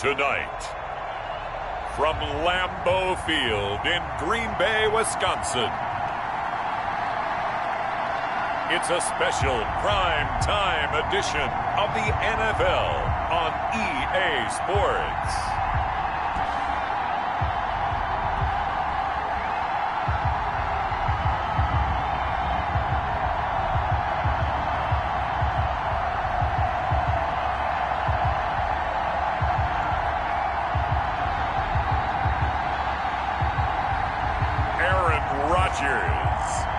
Tonight, from Lambeau Field in Green Bay, Wisconsin, it's a special prime time edition of the NFL on EA Sports.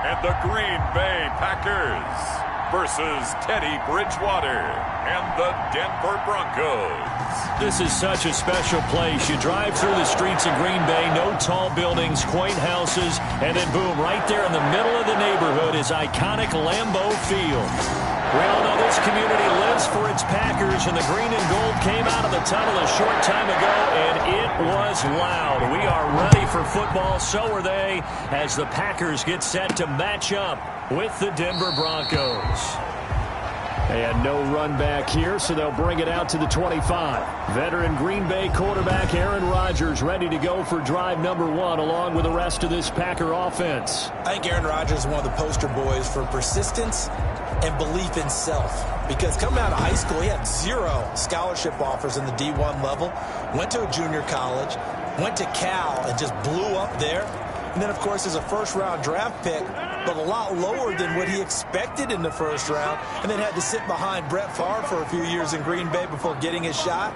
And the Green Bay Packers versus Teddy Bridgewater and the Denver Broncos. This is such a special place. You drive through the streets of Green Bay, no tall buildings, quaint houses, and then boom, right there in the middle of the neighborhood is iconic Lambeau Field. We all know this community lives for its Packers, and the green and gold came out of the tunnel a short time ago, and it was loud. We are ready for football, so are they, as the Packers get set to match up with the Denver Broncos. And no run back here, so they'll bring it out to the 25. Veteran Green Bay quarterback Aaron Rodgers ready to go for drive number 1 along with the rest of this Packer offense. I think Aaron Rodgers is one of the poster boys for persistence and belief in self. Because coming out of high school, he had 0 scholarship offers in the D1 level, went to a junior college, went to Cal and just blew up there. And then, of course, as a first-round draft pick, but a lot lower than what he expected in the first round, and then had to sit behind Brett Favre for a few years in Green Bay before getting his shot.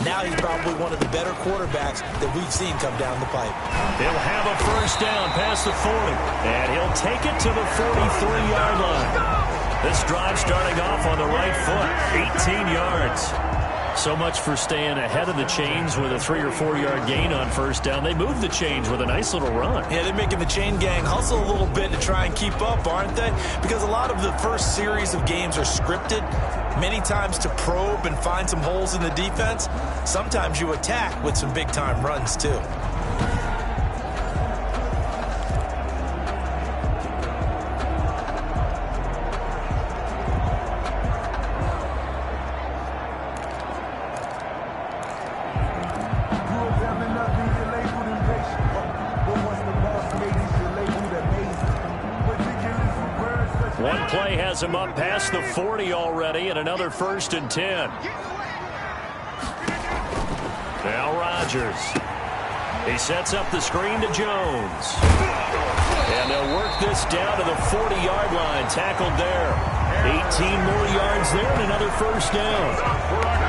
Now he's probably one of the better quarterbacks that we've seen come down the pipe. He'll have a first down past the 40, and he'll take it to the 43-yard line. This drive starting off on the right foot, 18 yards. So much for staying ahead of the chains with a 3 or 4 yard gain on first down. They moved the chains with a nice little run. Yeah, they're making the chain gang hustle a little bit to try and keep up, aren't they? Because a lot of the first series of games are scripted, many times to probe and find some holes in the defense. Sometimes you attack with some big-time runs, too. One play has him up past the 40 already, and another 1st and 10. Now Rodgers. He sets up the screen to Jones. And they'll work this down to the 40-yard line. Tackled there. 18 more yards there and another first down.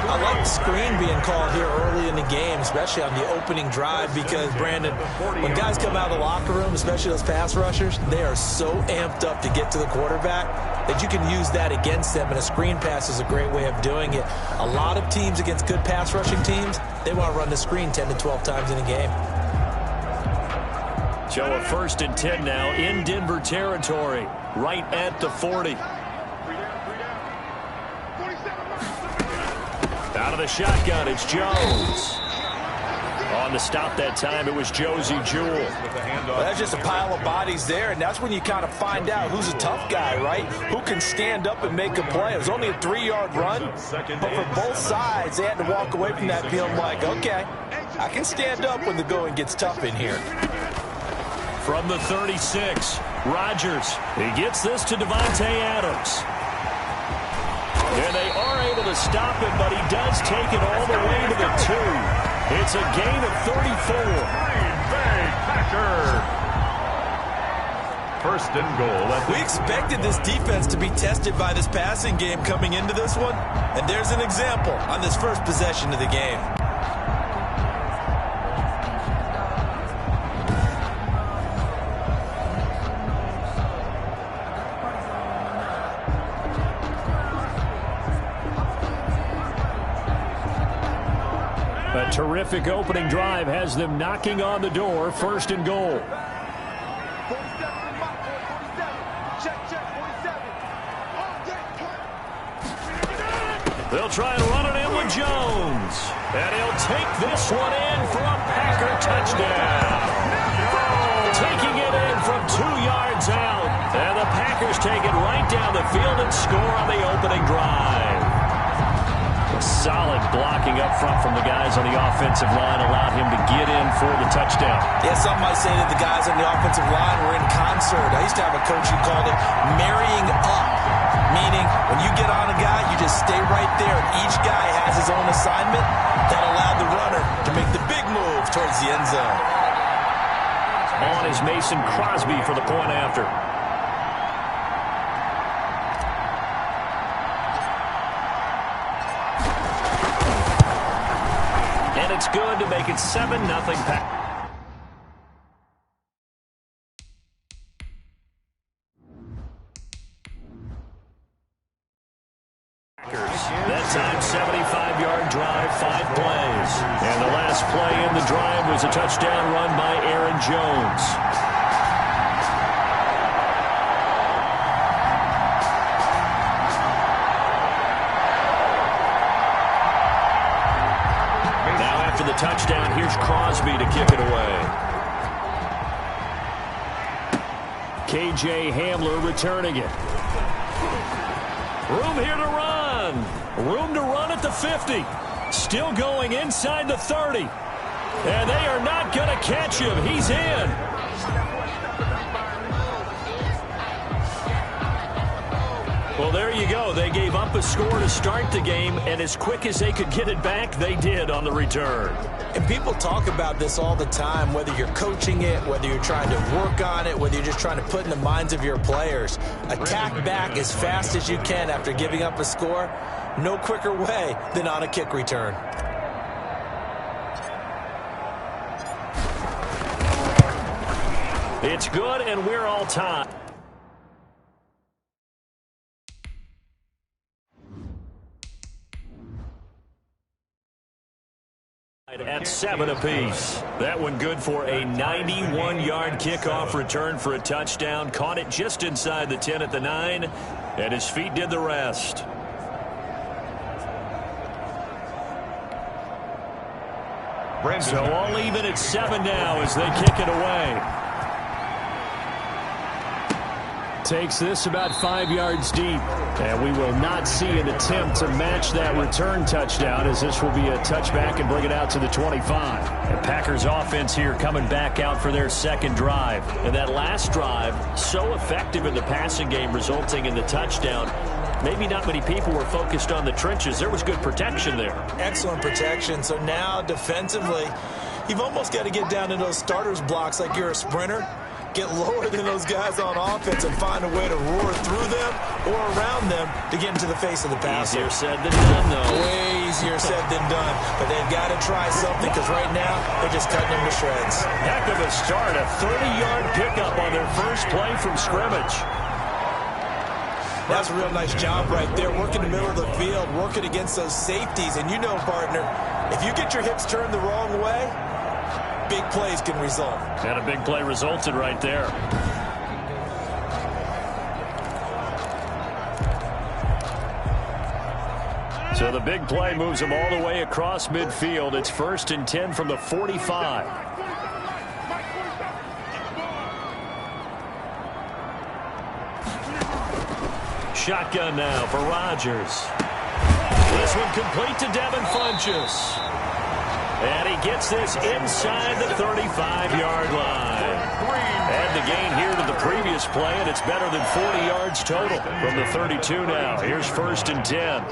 I like the screen being called here early in the game, especially on the opening drive, because, Brandon, when guys come out of the locker room, especially those pass rushers, they are so amped up to get to the quarterback that you can use that against them, and a screen pass is a great way of doing it. A lot of teams against good pass rushing teams, they want to run the screen 10 to 12 times in a game. So a 1st and 10 now in Denver territory, right at the 40. Out of the shotgun, it's Jones. On the stop that time, it was Josie Jewell. Well, that's just a pile of bodies there, and that's when you kind of find out who's a tough guy, right? Who can stand up and make a play. It was only a 3-yard run, but for both sides, they had to walk away from that feeling like, okay, I can stand up when the going gets tough in here. From the 36, Rodgers. He gets this to Devontae Adams. And they are able to stop him, but he does take it all the way to the 2. It's a gain of 34. Green Bay Packers. 1st and goal. We expected this defense to be tested by this passing game coming into this one, and there's an example on this first possession of the game. A terrific opening drive has them knocking on the door. 1st and goal. They'll try and run it in with Jones. And he'll take this one in for a Packer touchdown. Taking it in from 2 yards out. And the Packers take it right down the field and score on the opening drive. solid blocking up front from the guys on the offensive line allowed him to get in for the touchdown. Yeah, some might say that the guys on the offensive line were in concert. I used to have a coach who called it marrying up, meaning when you get on a guy, you just stay right there, and each guy has his own assignment. That allowed the runner to make the big move towards the end zone. On is Mason Crosby for the point after. It's good to make it 7-0 Packers. That time, 75-yard drive, 5 plays. And the last play in the drive was a touchdown run by Aaron Jones. After the touchdown, here's Crosby to kick it away. KJ Hamler returning it. Room here to run. Room to run at the 50. Still going inside the 30. And they are not going to catch him. He's in. Well, there you go. They gave up a score to start the game, and as quick as they could get it back, they did on the return. And people talk about this all the time, whether you're coaching it, whether you're trying to work on it, whether you're just trying to put in the minds of your players. Attack back as fast as you can after giving up a score. No quicker way than on a kick return. It's good, and we're all tied. At 7 apiece. That one good for a 91-yard kickoff return for a touchdown. Caught it just inside the 10 at the 9, and his feet did the rest. So all even at 7 now as they kick it away. Takes this about 5 yards deep. And we will not see an attempt to match that return touchdown, as this will be a touchback and bring it out to the 25. The Packers offense here coming back out for their second drive. And that last drive, so effective in the passing game, resulting in the touchdown. Maybe not many people were focused on the trenches. There was good protection there. Excellent protection. So now defensively, you've almost got to get down to those starters blocks like you're a sprinter. Get lower than those guys on offense and find a way to roar through them or around them to get into the face of the passer. Easier said than done, though. Way easier said than done. But they've got to try something, because right now they're just cutting them to shreds. Heck of a start. A 30-yard pickup on their first play from scrimmage. That's a real nice job right there. Working the middle of the field, working against those safeties. And you know, partner, if you get your hips turned the wrong way, big plays can result. And a big play resulted right there. So the big play moves them all the way across midfield. It's 1st and 10 from the 45. Shotgun now for Rodgers. This one complete to Devin Funchess. And he gets this inside the 35-yard line. Add the gain here to the previous play, and it's better than 40 yards total from the 32 now. Here's 1st and 10.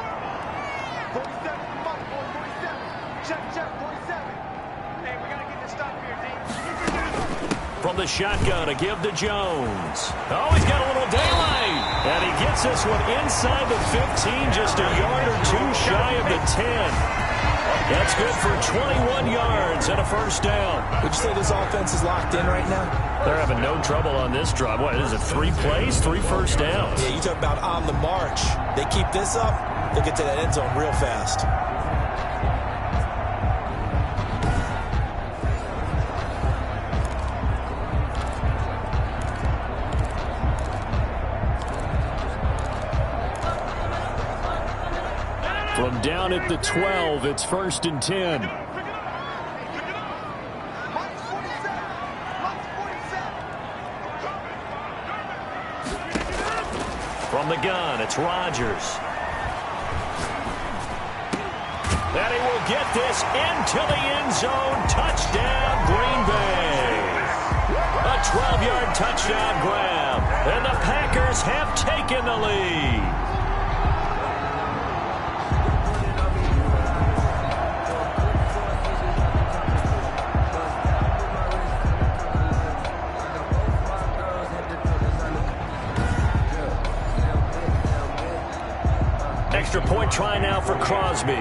From the shotgun, a give to Jones. Oh, he's got a little daylight. And he gets this one inside the 15, just a yard or two shy of the 10. That's good for 21 yards and a first down. Would you say this offense is locked in right now? They're having no trouble on this drive. What is it, 3 plays, 3 first downs? Yeah, you talk about on the march. They keep this up, they'll get to that end zone real fast. From down at the 12, it's 1st and 10. From the gun, it's Rodgers. And he will get this into the end zone. Touchdown, Green Bay. A 12-yard touchdown grab. And the Packers have taken the lead. Extra point try now for Crosby.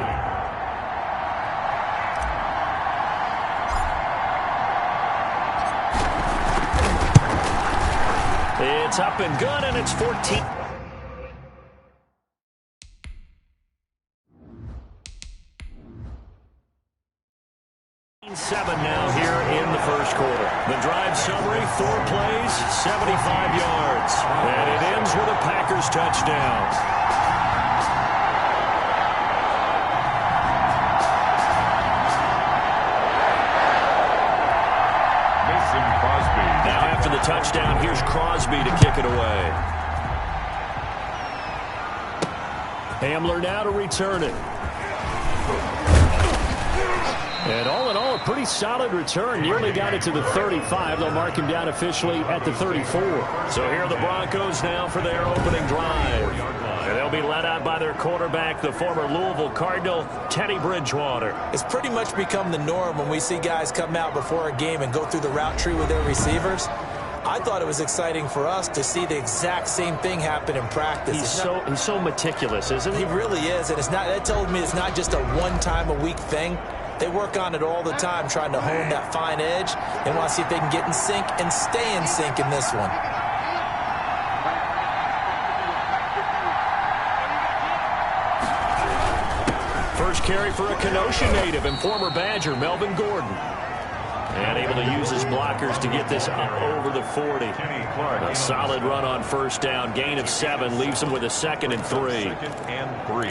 It's up and good, and it's 14. Seven now here in the first quarter. The drive summary, 4 plays, 75 yards. And it ends with a Packers touchdown. Now after the touchdown, here's Crosby to kick it away. Hamler now to return it. And all in all, a pretty solid return. Nearly got it to the 35. They'll mark him down officially at the 34. So here are the Broncos now for their opening drive. And they'll be led out by their quarterback, the former Louisville Cardinal, Teddy Bridgewater. It's pretty much become the norm when we see guys come out before a game and go through the route tree with their receivers. I thought it was exciting for us to see the exact same thing happen in practice. He's so meticulous, isn't he? He really is, and that told me it's not just a one-time-a-week thing. They work on it all the time, trying to hone that fine edge. They want to see if they can get in sync and stay in sync in this one. First carry for a Kenosha native and former Badger, Melvin Gordon. And able to use his blockers to get this up over the 40. A solid run on first down. Gain of 7 leaves him with a 2nd and 3. 2nd and 3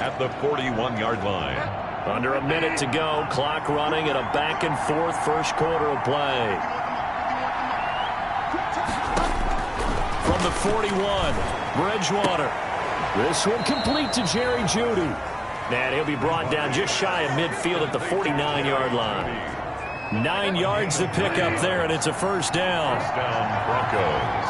at the 41-yard line. Under a minute to go. Clock running and a back-and-forth first quarter of play. From the 41, Bridgewater. This one complete to Jerry Jeudy. And he'll be brought down just shy of midfield at the 49-yard line. 9 yards to pick up there, and it's a first down. First down, Broncos.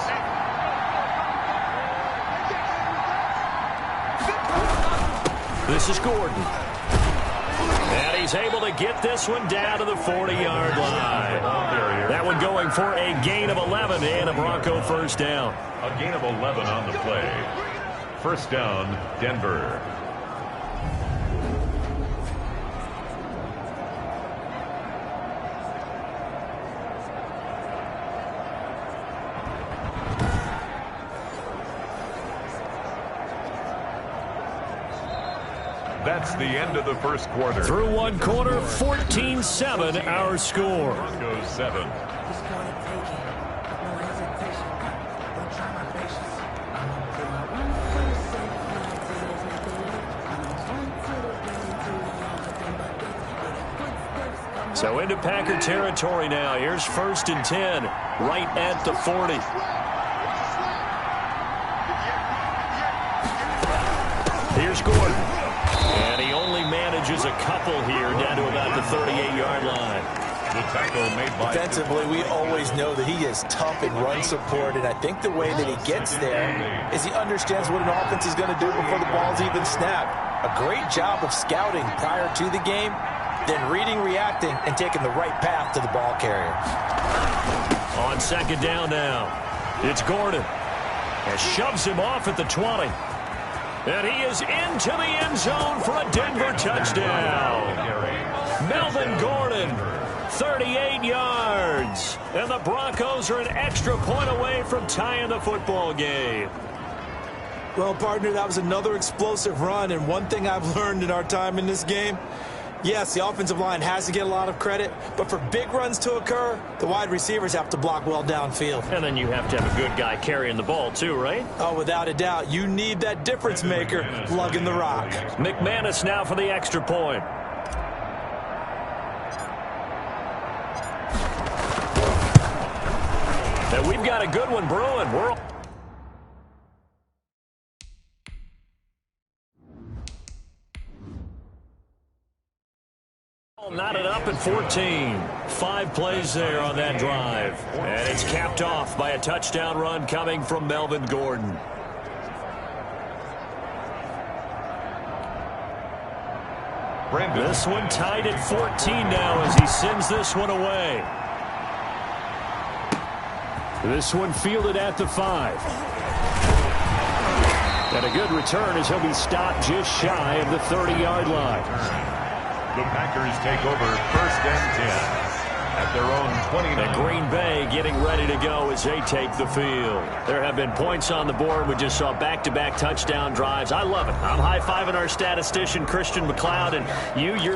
This is Gordon. And he's able to get this one down to the 40-yard line. That one going for a gain of 11 and a Bronco first down. A gain of 11 on the play. First down, Denver. That's the end of the first quarter. Through one quarter, 14-7 our score. Broncos 7. So into Packer territory now. Here's 1st and 10, right at the 40. Here's Gordon. And he only manages a couple here down to about the 38-yard line. The tackle made by defensively, we always know that he is tough in run support, and I think the way that he gets there is he understands what an offense is going to do before the ball's even snapped. A great job of scouting prior to the game, then reading, reacting, and taking the right path to the ball carrier. On 2nd down now, it's Gordon. And shoves him off at the 20. And he is into the end zone for a Denver touchdown. Melvin Gordon, 38 yards. And the Broncos are an extra point away from tying the football game. Well, partner, that was another explosive run. And one thing I've learned in our time in this game, yes, the offensive line has to get a lot of credit, but for big runs to occur, the wide receivers have to block well downfield. And then you have to have a good guy carrying the ball too, right? Oh, without a doubt. You need that difference maker lugging the rock. McManus now for the extra point. And we've got a good one brewing. knotted up at 14. 5 plays there on that drive. And it's capped off by a touchdown run coming from Melvin Gordon. This one tied at 14 now as he sends this one away. This one fielded at the 5. And a good return as he'll be stopped just shy of the 30-yard line. The Packers take over 1st and 10 at their own 29. And Green Bay getting ready to go as they take the field. There have been points on the board. We just saw back-to-back touchdown drives. I love it. I'm high-fiving our statistician, Christian McLeod, and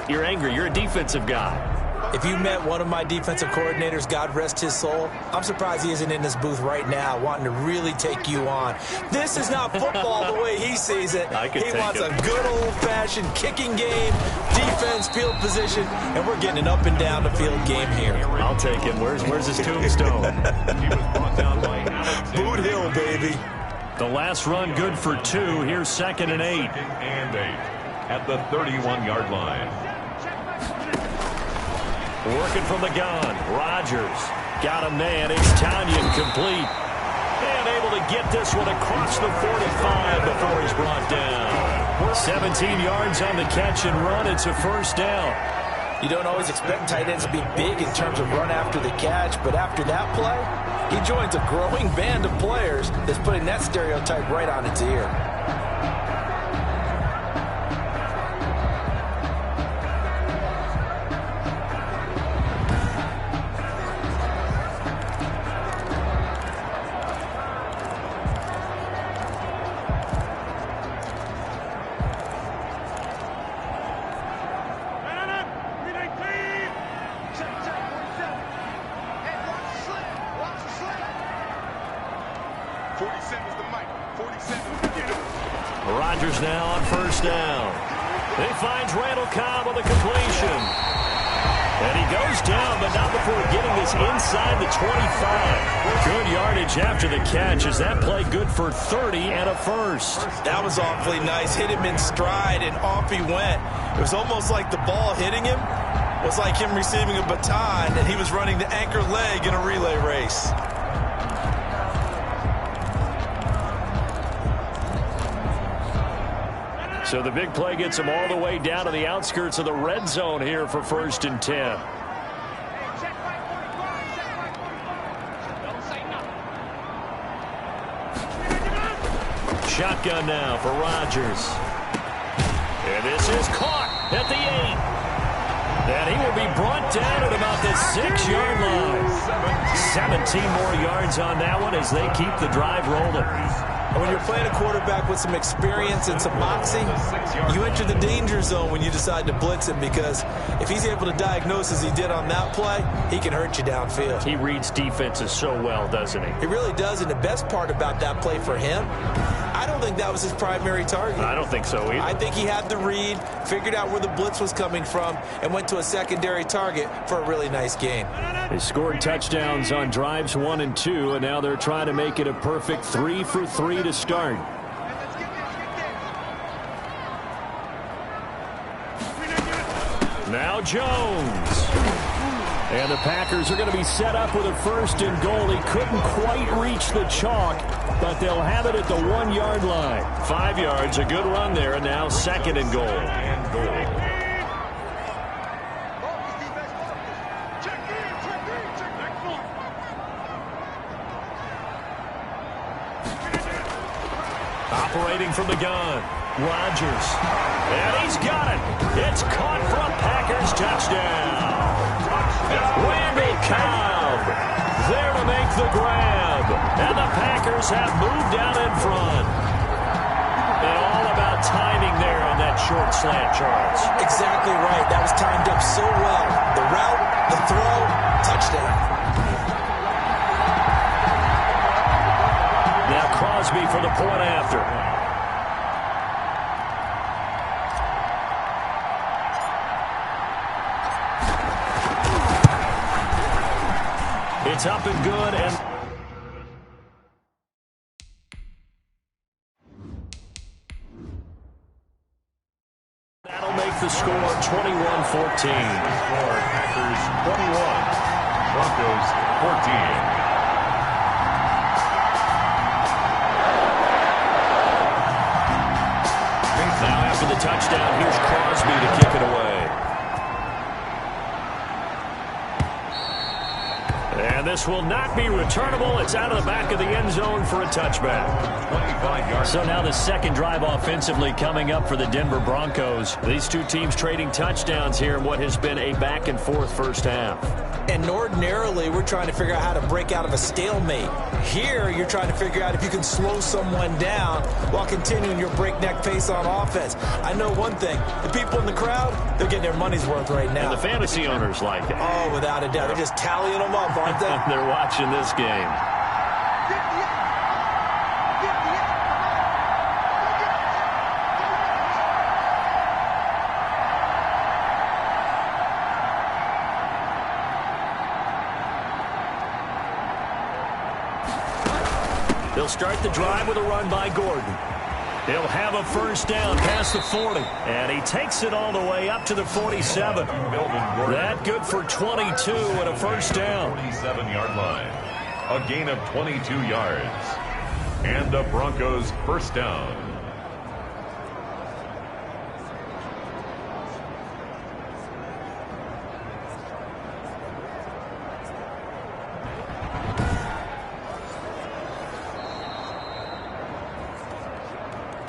you're angry. You're a defensive guy. If you met one of my defensive coordinators, God rest his soul, I'm surprised he isn't in this booth right now wanting to really take you on. This is not football the way he sees it. He wants a good old-fashioned kicking game, defense, field position, and we're getting an up-and-down-the-field game here. I'll take him. Where's his tombstone? He was brought down by Boot Hill, baby. The last run good for 2. Here's 2nd and 8. 2nd and 8 at the 31-yard line. Working from the gun. Rodgers got a man. It's Tanyan complete. And able to get this one across the 45 before he's brought down. 17 yards on the catch and run. It's a 1st down. You don't always expect tight ends to be big in terms of run after the catch, but after that play, he joins a growing band of players that's putting that stereotype right on its ear. Rodgers now on 1st down. He finds Randall Cobb on the completion. And he goes down, but not before getting this inside the 25. Good yardage after the catch. Is that play good for 30 and a 1st? That was awfully nice. Hit him in stride, and off he went. It was almost like the ball hitting him was like him receiving a baton, and he was running the anchor leg in a relay race. So the big play gets him all the way down to the outskirts of the red zone here for 1st and 10. Shotgun now for Rodgers. And this is caught at the 8. And he will be brought down at about the 6-yard line. 17 more yards on that one as they keep the drive rolling. And when you're playing a quarterback with some experience and some moxie, you enter the danger zone when you decide to blitz him, because if he's able to diagnose as he did on that play, he can hurt you downfield. He reads defenses so well, doesn't he? He really does, and the best part about that play for him, I don't think that was his primary target. I don't think so either. I think he had the read, figured out where the blitz was coming from, and went to a secondary target for a really nice gain. They scored touchdowns on drives 1 and 2, and now they're trying to make it a perfect 3 for 3 to start. Now Jones. And the Packers are going to be set up with a 1st and goal. He couldn't quite reach the chalk, but they'll have it at the 1-yard line. 5 yards, a good run there, and now 2nd and goal. Operating from the gun, Rodgers. And he's got it. It's caught for a Packers touchdown. Randall Cobb there to make the grab. And the Packers have moved out in front. And all about timing there on that short slant, Charles. Exactly right. That was timed up so well. The route, the throw, touchdown. Now Crosby for the point after. It's up and good, and that'll make the score 21-14. Score Packers 21, Broncos 14. Now after the touchdown, here's Crosby to kick it away. And this will not be returnable. It's out of the back of the end zone for a touchback. 25 yards. So now the second drive offensively coming up for the Denver Broncos. These two teams trading touchdowns here in what has been a back-and-forth first half. And ordinarily, we're trying to figure out how to break out of a stalemate. Here, you're trying to figure out if you can slow someone down while continuing your breakneck pace on offense. I know one thing. The people in the crowd, they're getting their money's worth right now. And the fantasy owners like it. Oh, without a doubt. They're just tallying them up, aren't they? They're watching this game. They'll start the drive with a run by Gordon. He'll have a first down past the 40. And he takes it all the way up to the 47. That good for 22 and a first down. 47-yard line. A gain of 22 yards. And the Broncos first down.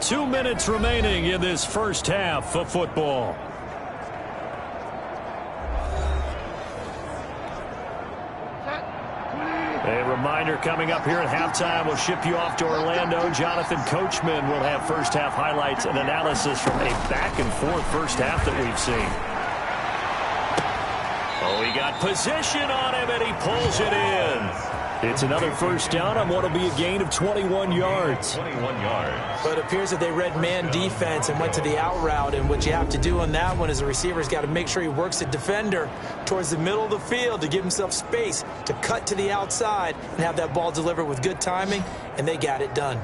Two minutes remaining in this first half of football. A reminder coming up here at halftime. We'll ship you off to Orlando. Jonathan Coachman will have first half highlights and analysis from a back-and-forth first half that we've seen. Oh, he got position on him, and he pulls it in. It's another first down on what will be a gain of 21 yards. 21 yards. But it appears that they read man defense and went to the out route. And what you have to do on that one is the receiver's got to make sure he works the defender towards the middle of the field to give himself space to cut to the outside and have that ball delivered with good timing. And they got it done.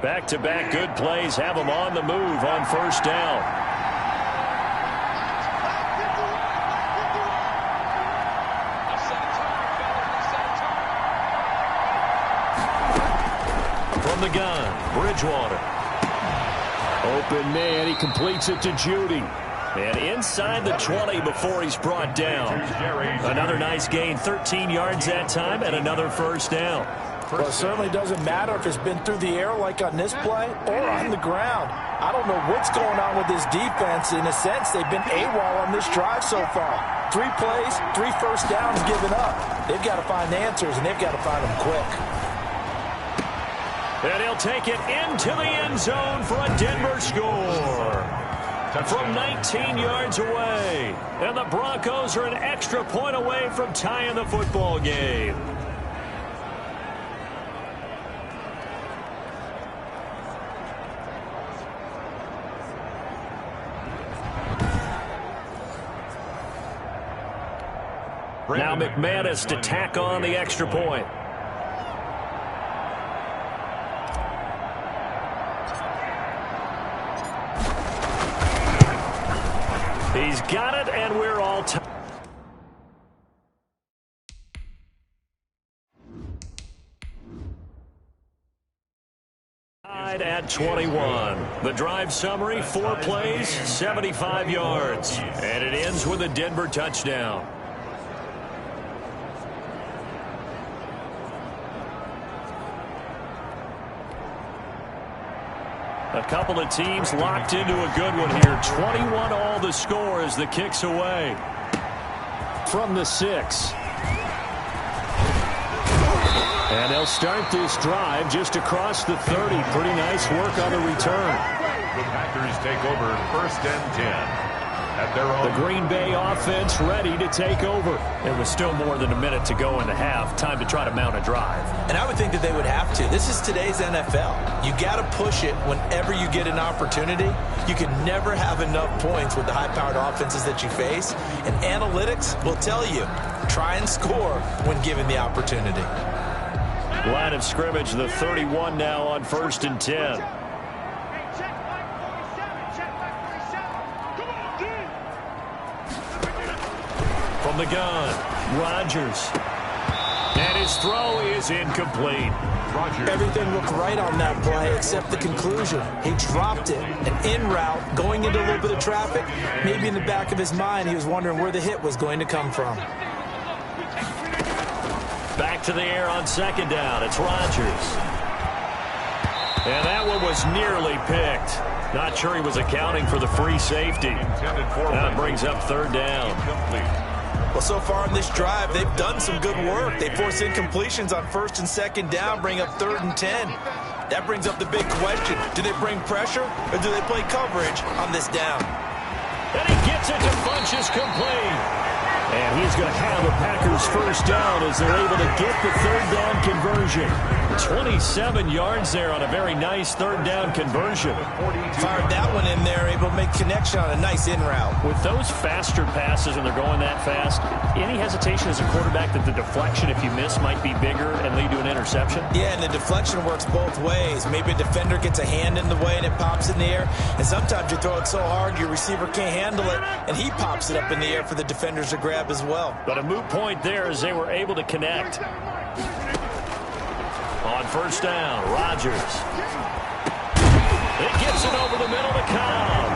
Back-to-back good plays have them on the move on first down. From the gun, Bridgewater. Open man, he completes it to Judy. And inside the 20 before he's brought down. Another nice gain, 13 yards that time, and another first down. Well, it certainly doesn't matter if it's been through the air like on this play or on the ground. I don't know what's going on with this defense. In a sense, they've been AWOL on this drive so far. 3 plays, 3 first downs given up. They've got to find answers, and they've got to find them quick. And he'll take it into the end zone for a Denver score. From 19 yards away. And the Broncos are an extra point away from tying the football game. Now McManus to tack on the extra point. He's got it, and we're all tied. At 21. The drive summary, 4 plays, 75 yards. And it ends with a Denver touchdown. A couple of teams locked into a good one here. 21 all the score as the kick's away. From the 6. And they'll start this drive just across the 30. Pretty nice work on the return. The Packers take over 1st and 10. The Green Bay offense ready to take over. There was still more than a minute to go in the half. Time to try to mount a drive. And I would think that they would have to. This is today's NFL. You got to push it whenever you get an opportunity. You can never have enough points with the high-powered offenses that you face. And analytics will tell you, try and score when given the opportunity. Line of scrimmage, the 31 now on 1st and 10. From the gun, Rodgers. And his throw is incomplete. Everything looked right on that play except the conclusion. He dropped it. An in route, going into a little bit of traffic. Maybe in the back of his mind, he was wondering where the hit was going to come from. Back to the air on 2nd down. It's Rodgers. And that one was nearly picked. Not sure he was accounting for the free safety. That brings up 3rd down. Well, so far in this drive, they've done some good work. They force incompletions on 1st and 2nd down, bring up 3rd and 10. That brings up the big question. Do they bring pressure or do they play coverage on this down? And he gets it to Funchess complete. And he's going to have a Packers 1st down as they're able to get the 3rd down conversion. 27 yards there on a very nice 3rd down conversion. Fired that one in there, able to make connection on a nice in route. With those faster passes, and they're going that fast, any hesitation as a quarterback that the deflection, if you miss, might be bigger and lead to an interception? Yeah, and the deflection works both ways. Maybe a defender gets a hand in the way and it pops in the air. And sometimes you throw it so hard your receiver can't handle it, and he pops it up in the air for the defenders to grab as well. But a moot point there as they were able to connect. On 1st down, Rodgers. He gets it over the middle to Cobb.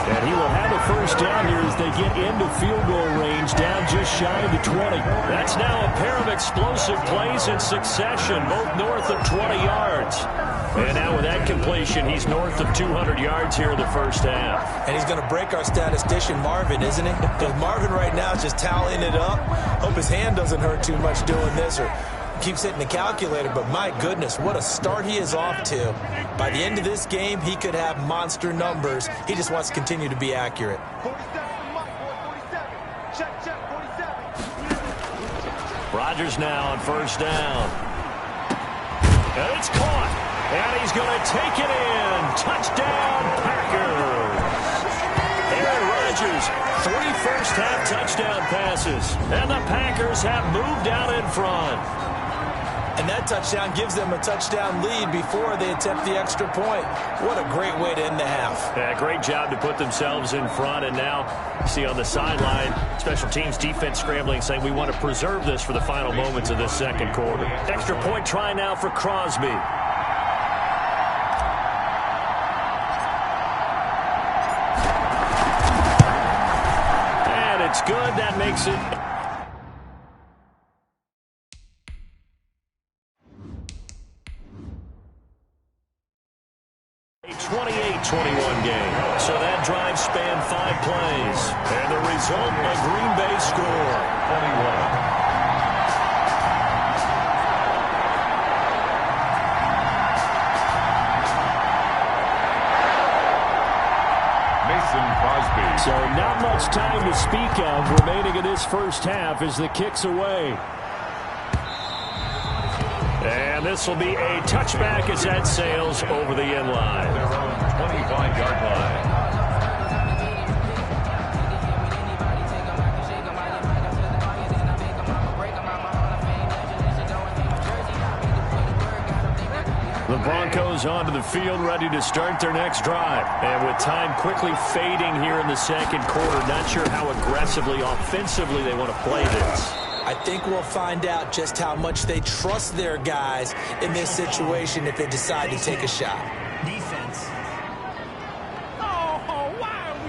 And he will have a 1st down here as they get into field goal range, down just shy of the 20. That's now a pair of explosive plays in succession, both north of 20 yards. And now with that completion, he's north of 200 yards here in the 1st half. And he's going to break our statistician, Marvin, isn't he? Because Marvin right now is just tallying it up. Hope his hand doesn't hurt too much doing this or keeps hitting the calculator, but my goodness, what a start he is off to. By the end of this game, he could have monster numbers. He just wants to continue to be accurate. 47, check, 47. Rodgers now on 1st down. And it's caught. And he's going to take it in. Touchdown, Packers. Aaron Rodgers, 3 first-half touchdown passes. And the Packers have moved out in front. And that touchdown gives them a touchdown lead before they attempt the extra point. What a great way to end the half. Yeah, great job to put themselves in front. And now, you see on the sideline, special teams defense scrambling, saying we want to preserve this for the final moments of this 2nd quarter. Extra point try now for Crosby. And it's good. That makes it... a 28-21 game. So that drive spanned 5 plays. And the result, a Green Bay score. 21. So not much time to speak of remaining in this 1st half as the kick's away. And this will be a touchback as that sails over the end line. Their own 25-yard line. The Broncos onto the field, ready to start their next drive. And with time quickly fading here in the 2nd quarter, not sure how aggressively, offensively they want to play this. I think we'll find out just how much they trust their guys in this situation if they decide to take a shot. Defense.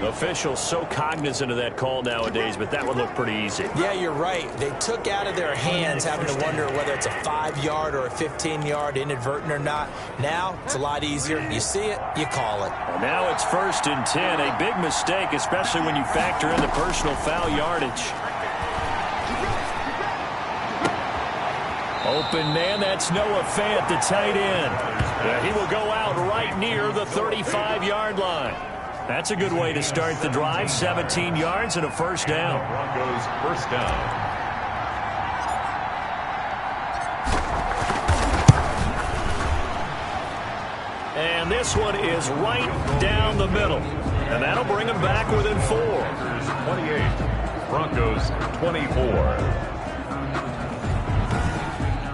Officials so cognizant of that call nowadays, but that would look pretty easy. Yeah, you're right. They took out of their hands having to wonder whether it's a 5-yard or a 15-yard inadvertent or not. Now, it's a lot easier. You see it, you call it. Well, now it's 1st and 10. A big mistake, especially when you factor in the personal foul yardage. Open man, that's Noah Fant, the tight end. He will go out right near the 35-yard line. That's a good way to start the drive. 17 yards and a first down. Broncos first down. And this one is right down the middle. And that'll bring them back within 4. 28. Broncos 24.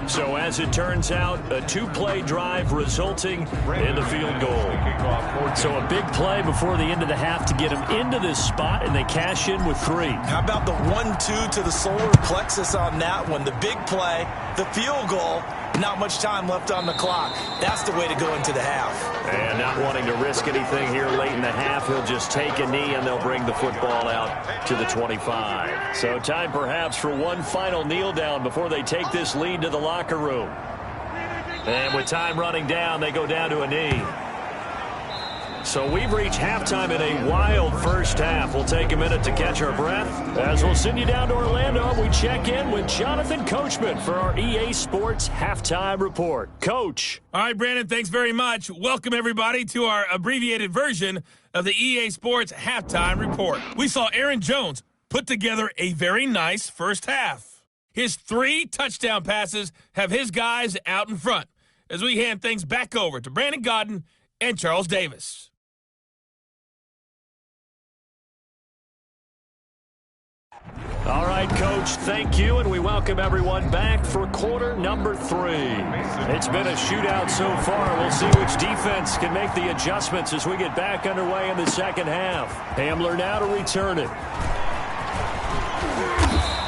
So as it turns out, a 2-play drive resulting in the field goal. So a big play before the end of the half to get them into this spot, and they cash in with 3. How about the 1-2 to the solar plexus on that one? The big play, the field goal, not much time left on the clock. That's the way to go into the half. And not wanting to risk anything here late in the half, he'll just take a knee and they'll bring the football out to the 25. So time perhaps for one final kneel down before they take this lead to the locker room. And with time running down, they go down to a knee. So we've reached halftime in a wild first half. We'll take a minute to catch our breath as we'll send you down to Orlando and we check in with Jonathan Coachman for our EA Sports Halftime Report. Coach. All right, Brandon, thanks very much. Welcome, everybody, to our abbreviated version of the EA Sports Halftime Report. We saw Aaron Jones put together a very nice first half. His 3 touchdown passes have his guys out in front as we hand things back over to Brandon Godden and Charles Davis. All right, Coach, thank you, and we welcome everyone back for quarter number 3. It's been a shootout so far. We'll see which defense can make the adjustments as we get back underway in the second half. Hamler now to return it.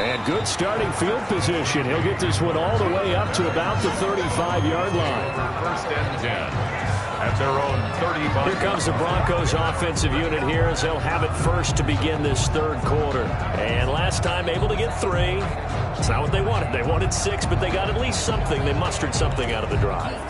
And good starting field position. He'll get this one all the way up to about the 35-yard line. First and 10. At their own 35. Here comes the Broncos offensive unit here as they'll have it first to begin this third quarter. And last time able to get 3. It's not what they wanted. They wanted 6, but they got at least something. They mustered something out of the drive.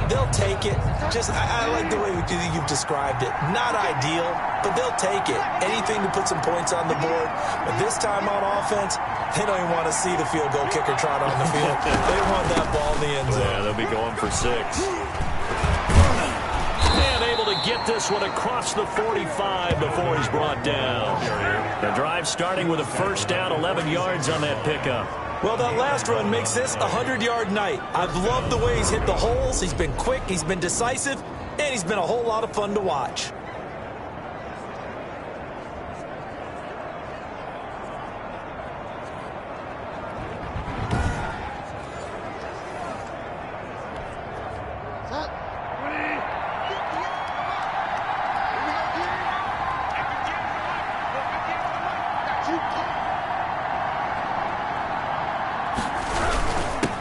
They'll take it. I like the way you've described it. Not ideal, but they'll take it. Anything to put some points on the board. But this time on offense, they don't even want to see the field goal kicker trot on the field. They want that ball in the end zone. Yeah, they'll be going for 6. And able to get this one across the 45 before he's brought down. The drive starting with a first down, 11 yards on that pickup. Well, that last run makes this a 100-yard night. I've loved the way he's hit the holes. He's been quick, he's been decisive, and he's been a whole lot of fun to watch.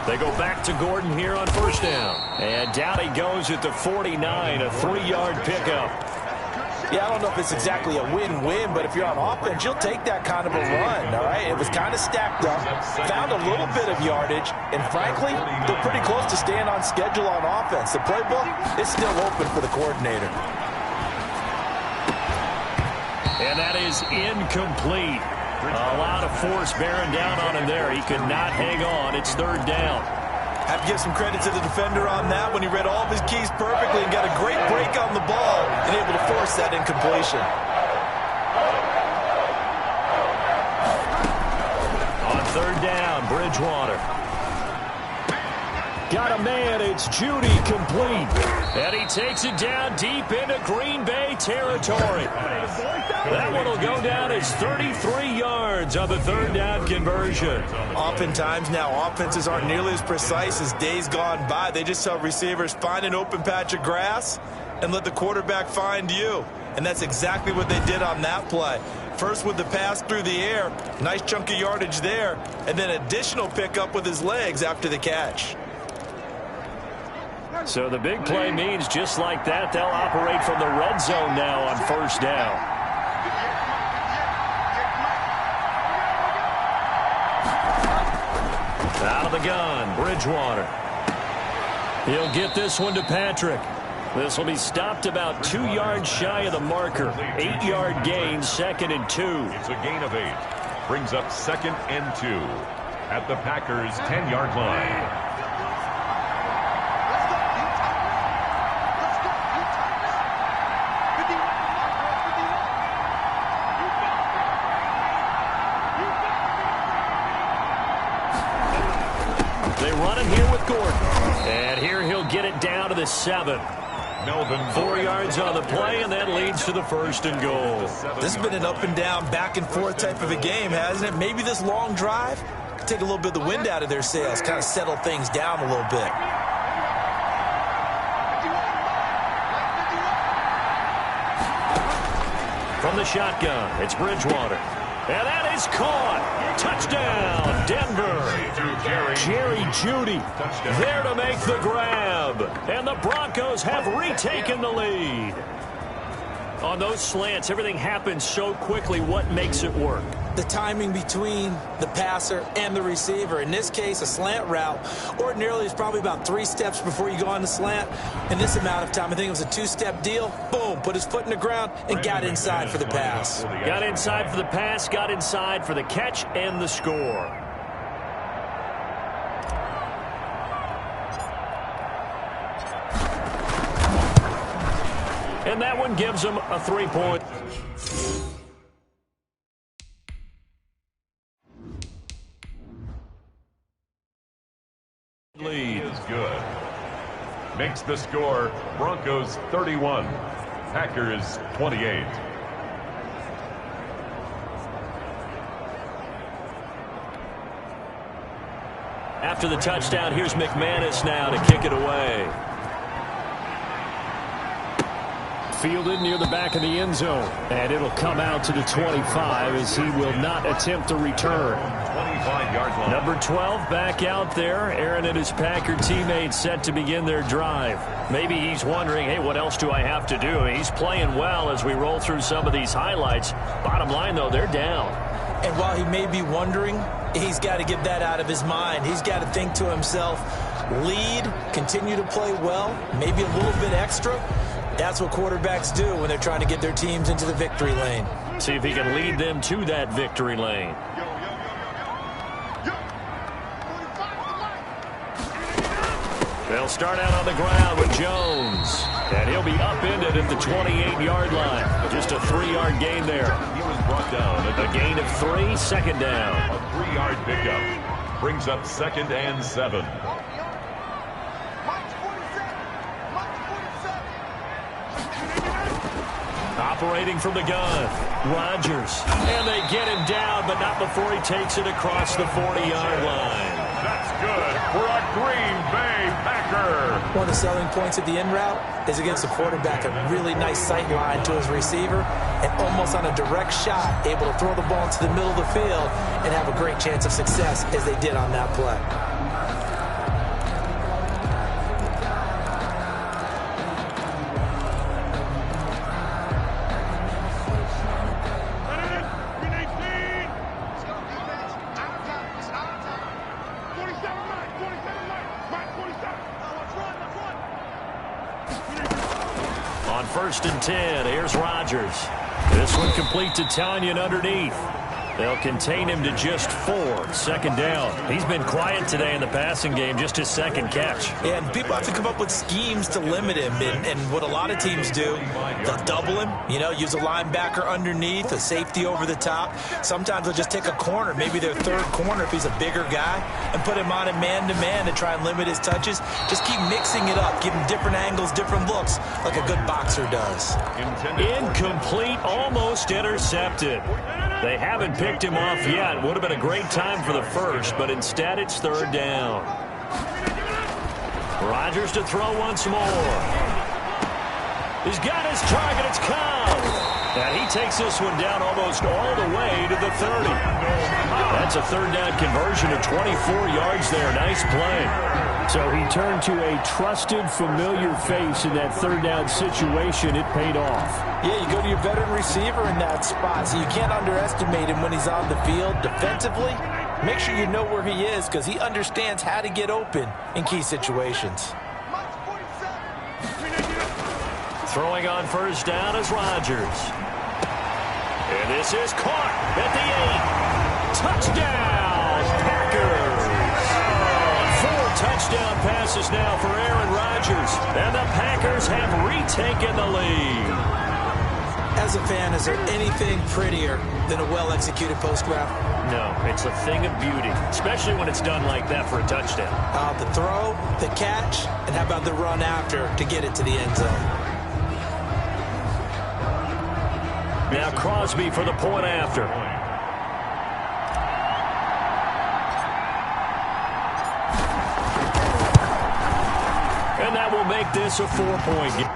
They go back to Gordon here on first down. And down he goes at the 49, a 3-yard pickup. Yeah, I don't know if it's exactly a win-win, but if you're on offense, you'll take that kind of a run, all right? It was kind of stacked up, found a little bit of yardage, and frankly, they're pretty close to staying on schedule on offense. The playbook is still open for the coordinator. And that is incomplete. A lot of force bearing down on him there. He could not hang on. It's third down. Have to give some credit to the defender on that when he read all of his keys perfectly and got a great break on the ball and able to force that incompletion. On third down, Bridgewater. Got a man, it's Judy, complete. And he takes it down deep into Green Bay territory. That one will go down as 33 yards on the third down conversion. Oftentimes now, offenses aren't nearly as precise as days gone by. They just tell receivers, find an open patch of grass and let the quarterback find you. And that's exactly what they did on that play. First with the pass through the air, nice chunk of yardage there, and then additional pickup with his legs after the catch. So the big play means just like that, they'll operate from the red zone now on first down. Out of the gun, Bridgewater. He'll get this one to Patrick. This will be stopped about 2 yards shy of the marker. 8-yard gain, 2nd and 2. It's a gain of 8. Brings up 2nd and 2 at the Packers' 10-yard line. And here he'll get it down to the 7. 4 yards on the play, and that leads to the 1st and goal. This has been an up and down, back and forth type of a game, hasn't it? Maybe this long drive could take a little bit of the wind out of their sails, kind of settle things down a little bit. From the shotgun, it's Bridgewater. And that is caught. Touchdown, Denver. Jerry Jeudy there to make the grab. And the Broncos have retaken the lead. On those slants, everything happens so quickly. What makes it work? The timing between the passer and the receiver. In this case, a slant route ordinarily is probably about 3 steps before you go on the slant. In this amount of time, I think it was a 2-step deal. Boom, put his foot in the ground and got inside for the pass. Got inside for the pass, got inside for the catch and the score. And that one gives him a 3-point. Lead is good. Makes the score Broncos 31, Packers 28. After the touchdown, here's McManus now to kick it away. Fielded near the back of the end zone. And it'll come out to the 25 as he will not attempt a return. 25-yard line. Number 12 back out there. Aaron and his Packer teammates set to begin their drive. Maybe he's wondering, hey, what else do I have to do? He's playing well as we roll through some of these highlights. Bottom line, though, they're down. And while he may be wondering, he's got to get that out of his mind. He's got to think to himself, lead, continue to play well, maybe a little bit extra. That's what quarterbacks do when they're trying to get their teams into the victory lane. See if he can lead them to that victory lane. They'll start out on the ground with Jones. And he'll be upended at the 28-yard line. Just a 3-yard gain there. He was brought down at A gain of 3, second down. a 3-yard pickup. Brings up 2nd and 7. Operating from the gun, Rodgers. And they get him down, but not before he takes it across the 40-yard line. That's good for a Green Bay Packer. One of the selling points of the in route is against the quarterback, a really nice sight line to his receiver, and almost on a direct shot, able to throw the ball into the middle of the field and have a great chance of success as they did on that play. On 1st and 10, here's Rodgers. This one complete to Tanyan underneath. They'll contain him to just 4, second down. He's been quiet today in the passing game, just his 2nd catch. And people have to come up with schemes to limit him. And what a lot of teams do, they'll double him, use a linebacker underneath, a safety over the top. Sometimes they'll just take a corner, maybe their 3rd corner if he's a bigger guy, and put him on a man-to-man to try and limit his touches. Just keep mixing it up, give him different angles, different looks, like a good boxer does. Incomplete, almost intercepted. They haven't picked him off yet. Would have been a great time for the first, but instead it's 3rd down. Rodgers to throw once more. He's got his target. It's Cobb. And he takes this one down almost all the way to the 30. That's a 3rd down conversion of 24 yards there. Nice play. So he turned to a trusted, familiar face in that 3rd down situation. It paid off. Yeah, you go to your veteran receiver in that spot, so you can't underestimate him when he's on the field defensively. Make sure you know where he is because he understands how to get open in key situations. Throwing on 1st down is Rodgers. And this is caught at the 8. Touchdown, Packers. 4 touchdown passes now for Aaron Rodgers. And the Packers have retaken the lead. As As a fan, is there anything prettier than a well-executed post route? No, it's a thing of beauty, especially when it's done like that for a touchdown. The throw, the catch, and how about the run after to get it to the end zone? Now Crosby for the point after. And that will make this a 4-point game.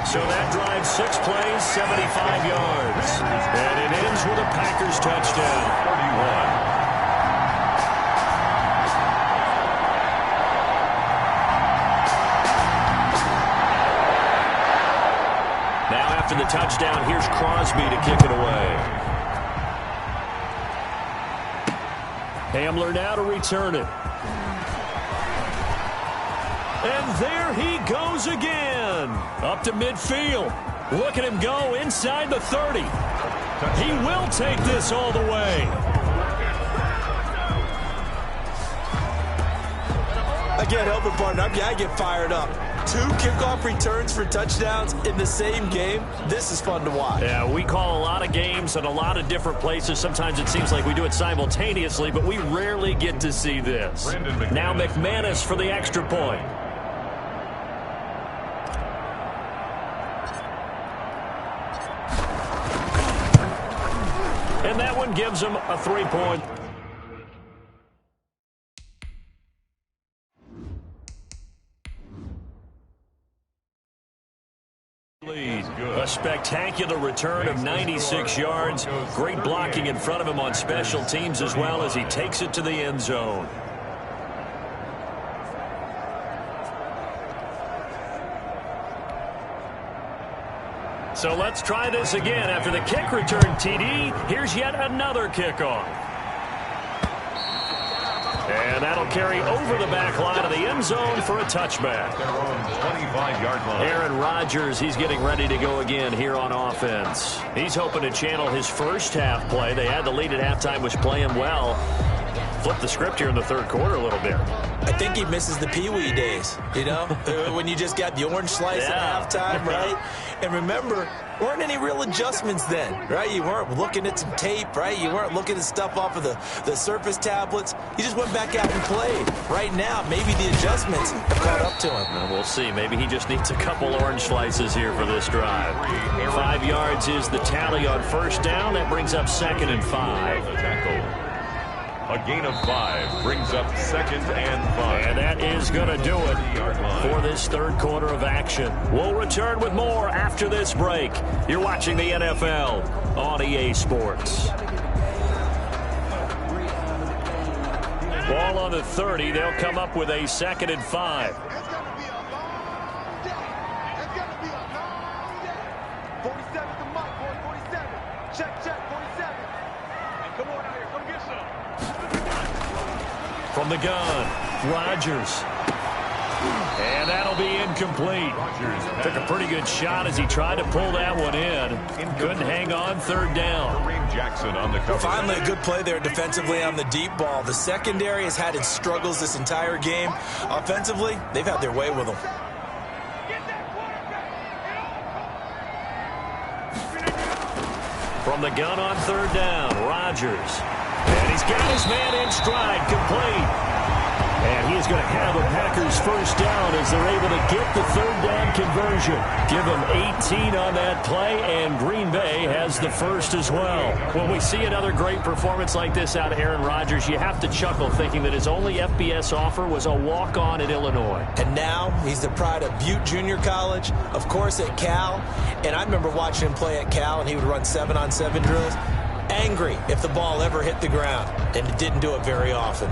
So that drives 6 plays, 75 yards. And it ends with a Packers touchdown. 31. Now after the touchdown, here's Crosby to kick it away. Hamler now to return it. And there he goes again. Up to midfield. Look at him go inside the 30. He will take this all the way. I can't help it, partner. I get fired up. 2 kickoff returns for touchdowns in the same game. This is fun to watch. Yeah, we call a lot of games in a lot of different places. Sometimes it seems like we do it simultaneously, but we rarely get to see this. Now McManus for the extra point. And that one gives him a 3-point. A spectacular return of 96 yards. Great blocking in front of him on special teams as well as he takes it to the end zone. So let's try this again. After the kick return TD, here's yet another kickoff. And that'll carry over the back line of the end zone for a touchback. 25-yard line. Aaron Rodgers, he's getting ready to go again here on offense. He's hoping to channel his first half play. They had the lead at halftime, was playing well. Flip the script here in the third quarter a little bit. I think he misses the Pee-wee days, you know, when you just got the orange slice at halftime, right? And remember, weren't any real adjustments then, right? You weren't looking at some tape, right? You weren't looking at stuff off of the Surface tablets. You just went back out and played. Right now, maybe the adjustments have caught up to him. And we'll see. Maybe he just needs a couple orange slices here for this drive. 5 yards is the tally on first down. That brings up 2nd and 5. A gain of 5 brings up 2nd and 5. And that is going to do it for this third quarter of action. We'll return with more after this break. You're watching the NFL on EA Sports. Ball on the 30. They'll come up with a 2nd and 5. It's going to be a long day. It's going to be a long day. 47 to Mike, boy, 47. Check, 47. And come on out here, come get some. From the gun, Rodgers. And that'll be incomplete. Took a pretty good shot as he tried to pull that one in. Couldn't hang on, third down. Jackson on the cover. Finally, a good play there defensively on the deep ball. The secondary has had its struggles this entire game. Offensively, they've had their way with them. From the gun on third down, Rodgers. And he's got his man in stride, complete. And he is going to have the Packers first down as they're able to get the third down conversion. Give them 18 on that play, and Green Bay has the first as well. When we see another great performance like this out of Aaron Rodgers, you have to chuckle thinking that his only FBS offer was a walk-on at Illinois. And now he's the pride of Butte Junior College, of course at Cal. And I remember watching him play at Cal, and he would run 7-on-7 drills. Angry if the ball ever hit the ground, and it didn't do it very often.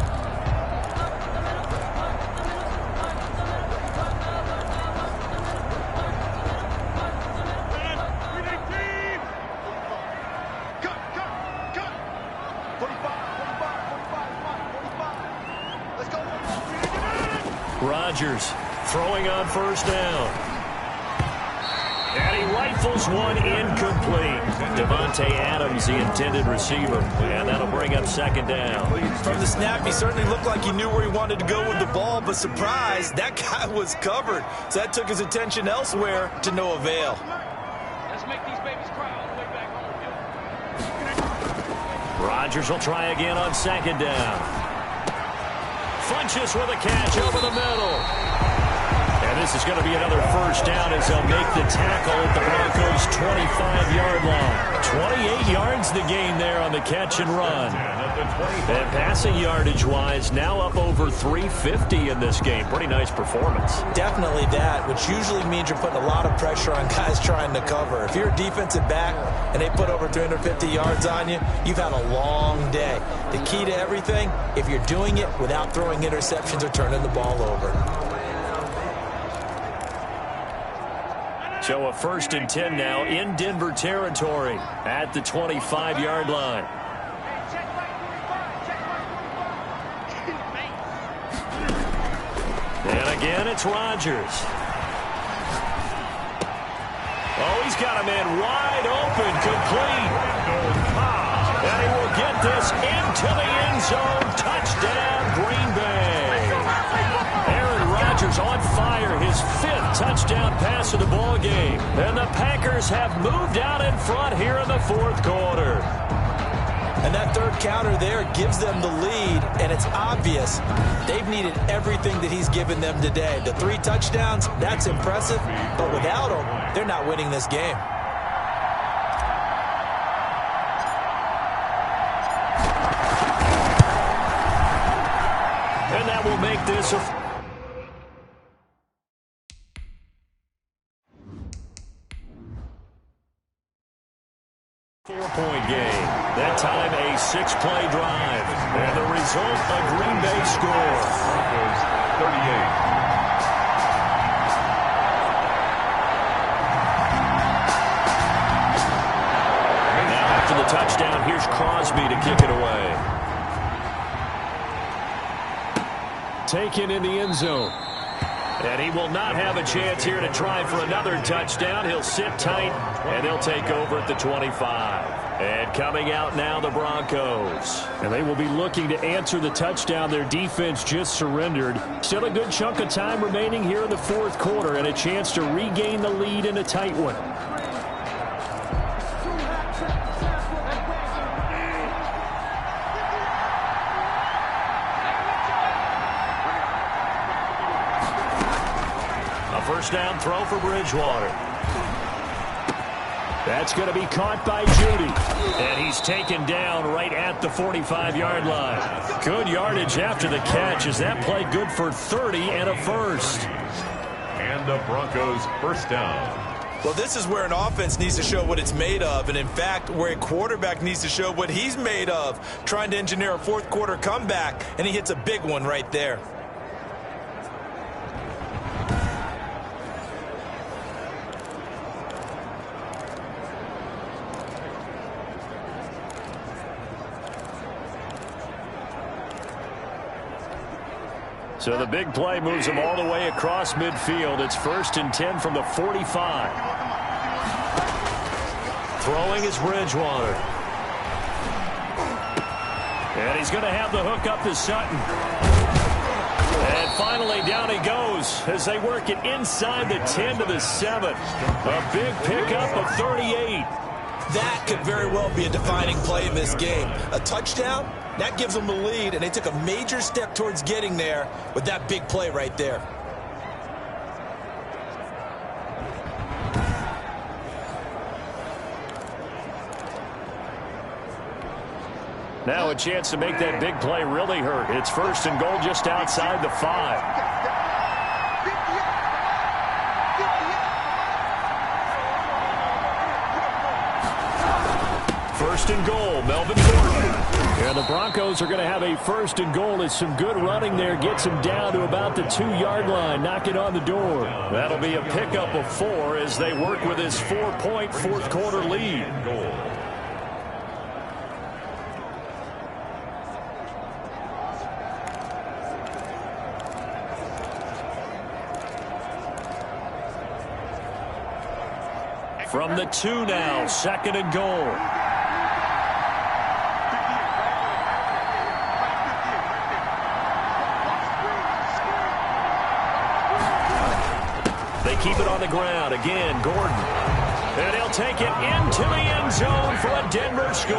Rodgers throwing on first down. And he rifles one incomplete. Devontae Adams, the intended receiver. And that'll bring up second down. From the snap, he certainly looked like he knew where he wanted to go with the ball, but surprise, that guy was covered. So that took his attention elsewhere to no avail. Let's make these babies cry all the way back home. Rodgers will try again on second down. Funches with a catch over the middle. And this is going to be another first down as they'll make the tackle at the Broncos' 25-yard line. 28 yards the gain there on the catch and run. And passing yardage-wise, now up over 350 in this game. Pretty nice performance. Definitely that, which usually means you're putting a lot of pressure on guys trying to cover. If you're a defensive back and they put over 350 yards on you, you've had a long day. The key to everything, if you're doing it without throwing interceptions or turning the ball over. So a 1st and 10 now in Denver territory at the 25-yard line. And again, it's Rodgers. Oh, he's got a man wide open, complete. And he will get this into the end zone. Touchdown, Green Bay. Aaron Rodgers on fire, his 5th touchdown pass of the ball game. And the Packers have moved out in front here in the 4th quarter. And that third counter there gives them the lead, and it's obvious they've needed everything that he's given them today. The 3 touchdowns, that's impressive, but without him, they're not winning this game. And that will make this a 4-point game. That time a 6-play drive. And the result, a Green Bay score. Broncos 38. Now after the touchdown, here's Crosby to kick it away. Taken in the end zone. And he will not have a chance here to try for another touchdown. He'll sit tight, and he'll take over at the 25. And coming out now, the Broncos. And they will be looking to answer the touchdown their defense just surrendered. Still a good chunk of time remaining here in the 4th quarter and a chance to regain the lead in a tight one. First down throw for Bridgewater. That's going to be caught by Judy. And he's taken down right at the 45-yard line. Good yardage after the catch. Is that play good for 30 and a first? And the Broncos first down. Well, this is where an offense needs to show what it's made of, and in fact, where a quarterback needs to show what he's made of, trying to engineer a 4th quarter comeback, and he hits a big one right there. So the big play moves him all the way across midfield. It's 1st and 10 from the 45. Throwing is Bridgewater. And he's going to have the hook up to Sutton. And finally down he goes as they work it inside the 10 to the 7. A big pickup of 38. That could very well be a defining play in this game. A touchdown, that gives them the lead, and they took a major step towards getting there with that big play right there. Now a chance to make that big play really hurt. It's 1st and goal just outside the 5. First and goal, Melvin Gordon. And the Broncos are going to have a 1st and goal as some good running there gets him down to about the 2-yard line, knocking on the door. That'll be a pickup of 4 as they work with his 4-point 4th quarter lead. From the 2 now, 2nd and goal. They keep it on the ground. Again, Gordon. And he'll take it into the end zone for a Denver score.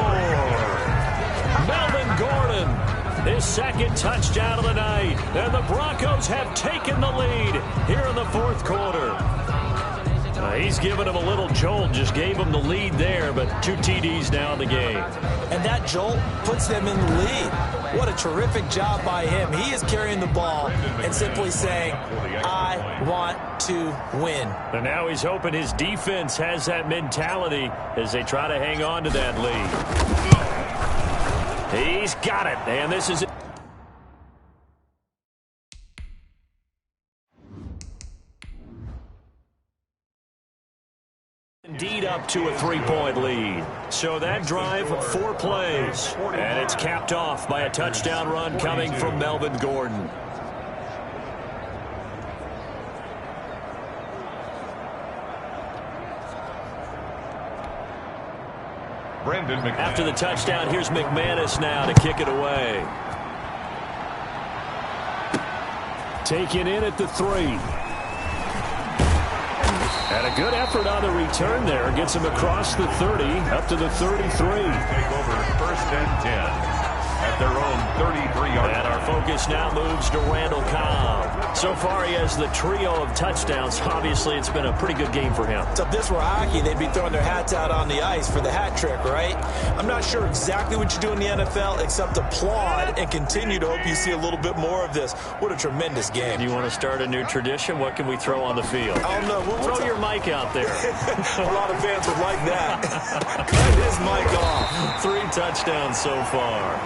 Melvin Gordon, his 2nd touchdown of the night. And the Broncos have taken the lead here in the 4th quarter. He's given him a little jolt, just gave him the lead there, but 2 TDs now in the game. And that jolt puts them in the lead. What a terrific job by him. He is carrying the ball and simply saying, I want to win. And now he's hoping his defense has that mentality as they try to hang on to that lead. He's got it, and this is it. Indeed up to a 3-point lead. So that drive, 4 plays. And it's capped off by a touchdown run coming from Melvin Gordon. After the touchdown, here's McManus now to kick it away. Taken in at the 3. And a good effort on the return there. Gets him across the 30, up to the 33. Take over 1st and 10 at their own 33-yard. And our focus now moves to Randall Cobb. So far, he has the trio of touchdowns. Obviously, it's been a pretty good game for him. So if this were hockey, they'd be throwing their hats out on the ice for the hat trick, right? I'm not sure exactly what you do in the NFL except applaud and continue to hope you see a little bit more of this. What a tremendous game. Do you want to start a new tradition? What can we throw on the field? Oh, no. Throw your mic out there. A lot of fans would like that. Cut his mic off. 3 touchdowns so far.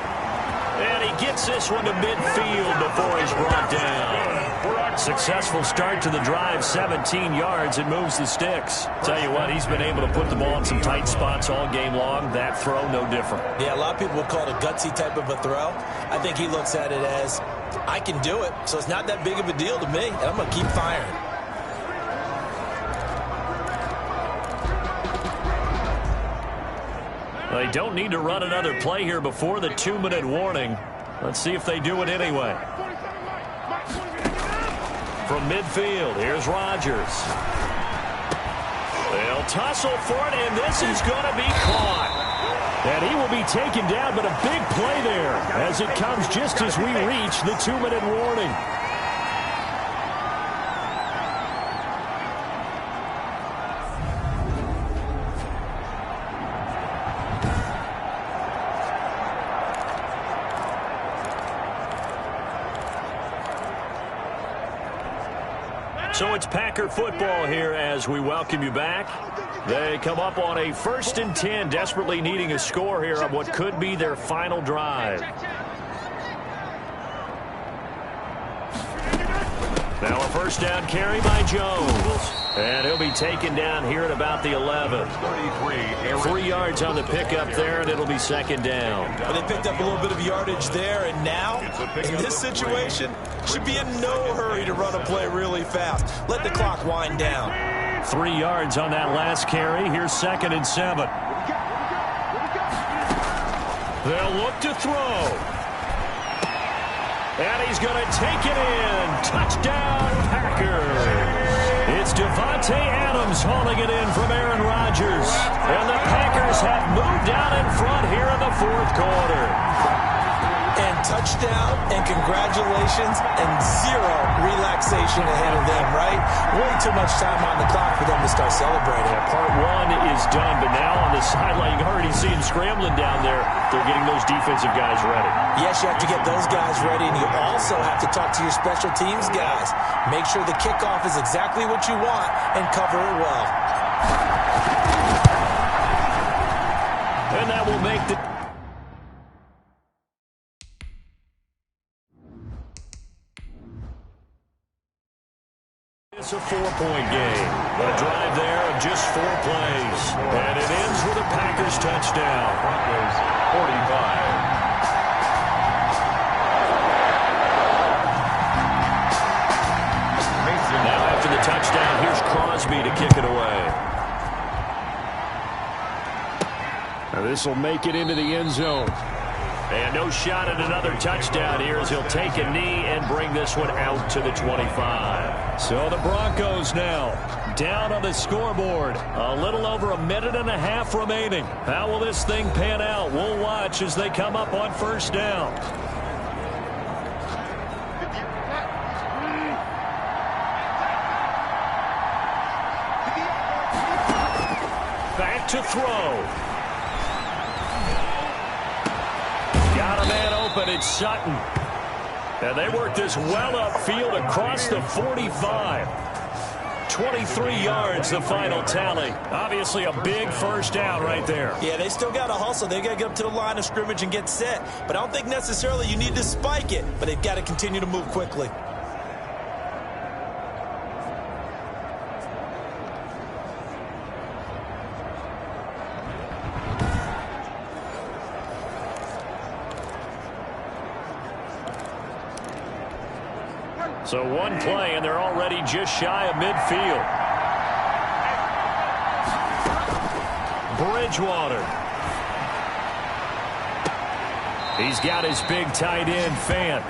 And he gets this one to midfield before he's brought down. Successful start to the drive, 17 yards, and moves the sticks. Tell you what, he's been able to put the ball in some tight spots all game long. That throw, no different. Yeah, a lot of people would call it a gutsy type of a throw. I think he looks at it as, I can do it, so it's not that big of a deal to me, and I'm going to keep firing. They don't need to run another play here before the 2-minute warning. Let's see if they do it anyway. From midfield, here's Rodgers. They'll tussle for it, and this is going to be caught. And he will be taken down, but a big play there as it comes just as we reach the 2-minute warning. So it's Packer football here as we welcome you back. They come up on a 1st and 10, desperately needing a score here on what could be their final drive. Now a 1st down carry by Jones. And he'll be taken down here at about the 11. 3 yards on the pickup there, and it'll be 2nd down. Well, they picked up a little bit of yardage there, and now, in this situation, should be in no hurry to run a play really fast. Let the clock wind down. 3 yards on that last carry. Here's 2nd and 7. They'll look to throw. And he's going to take it in. Touchdown, Packers. It's Devontae Adams hauling it in from Aaron Rodgers. And the Packers have moved down in front here in the 4th quarter. And touchdown and congratulations and zero relaxation ahead of them, right? Way too much time on the clock for them to start celebrating. Yeah, part 1 is done, but now on the sideline, you already see them scrambling down there. They're getting those defensive guys ready. Yes, you have to get those guys ready, and you also have to talk to your special teams guys. Make sure the kickoff is exactly what you want and cover it well. And that will make the... It's a 4-point game. A drive there of just 4 plays. And it ends with a Packers touchdown. Broncos 45. Now after the touchdown, here's Crosby to kick it away. This will make it into the end zone. And no shot at another touchdown here as he'll take a knee and bring this one out to the 25. So the Broncos now down on the scoreboard. A little over a minute and a half remaining. How will this thing pan out? We'll watch as they come up on first down. Back to throw. Got a man open. It's Sutton. And they work this well upfield across the 45. 23 yards, the final tally. Obviously a big first down right there. Yeah, they still got to hustle. They got to get up to the line of scrimmage and get set. But I don't think necessarily you need to spike it. But they've got to continue to move quickly. So one play, and they're already just shy of midfield. Bridgewater. He's got his big tight end, Fan.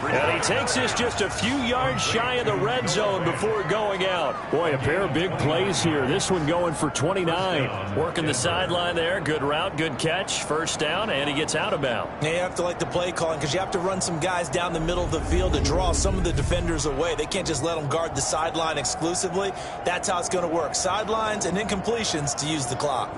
And he takes this just a few yards shy of the red zone before going out. Boy, a pair of big plays here. This one going for 29. Working the sideline there. Good route, good catch. First down, and he gets out of bounds. Yeah, you have to like the play calling because you have to run some guys down the middle of the field to draw some of the defenders away. They can't just let them guard the sideline exclusively. That's how it's going to work. Sidelines and incompletions to use the clock.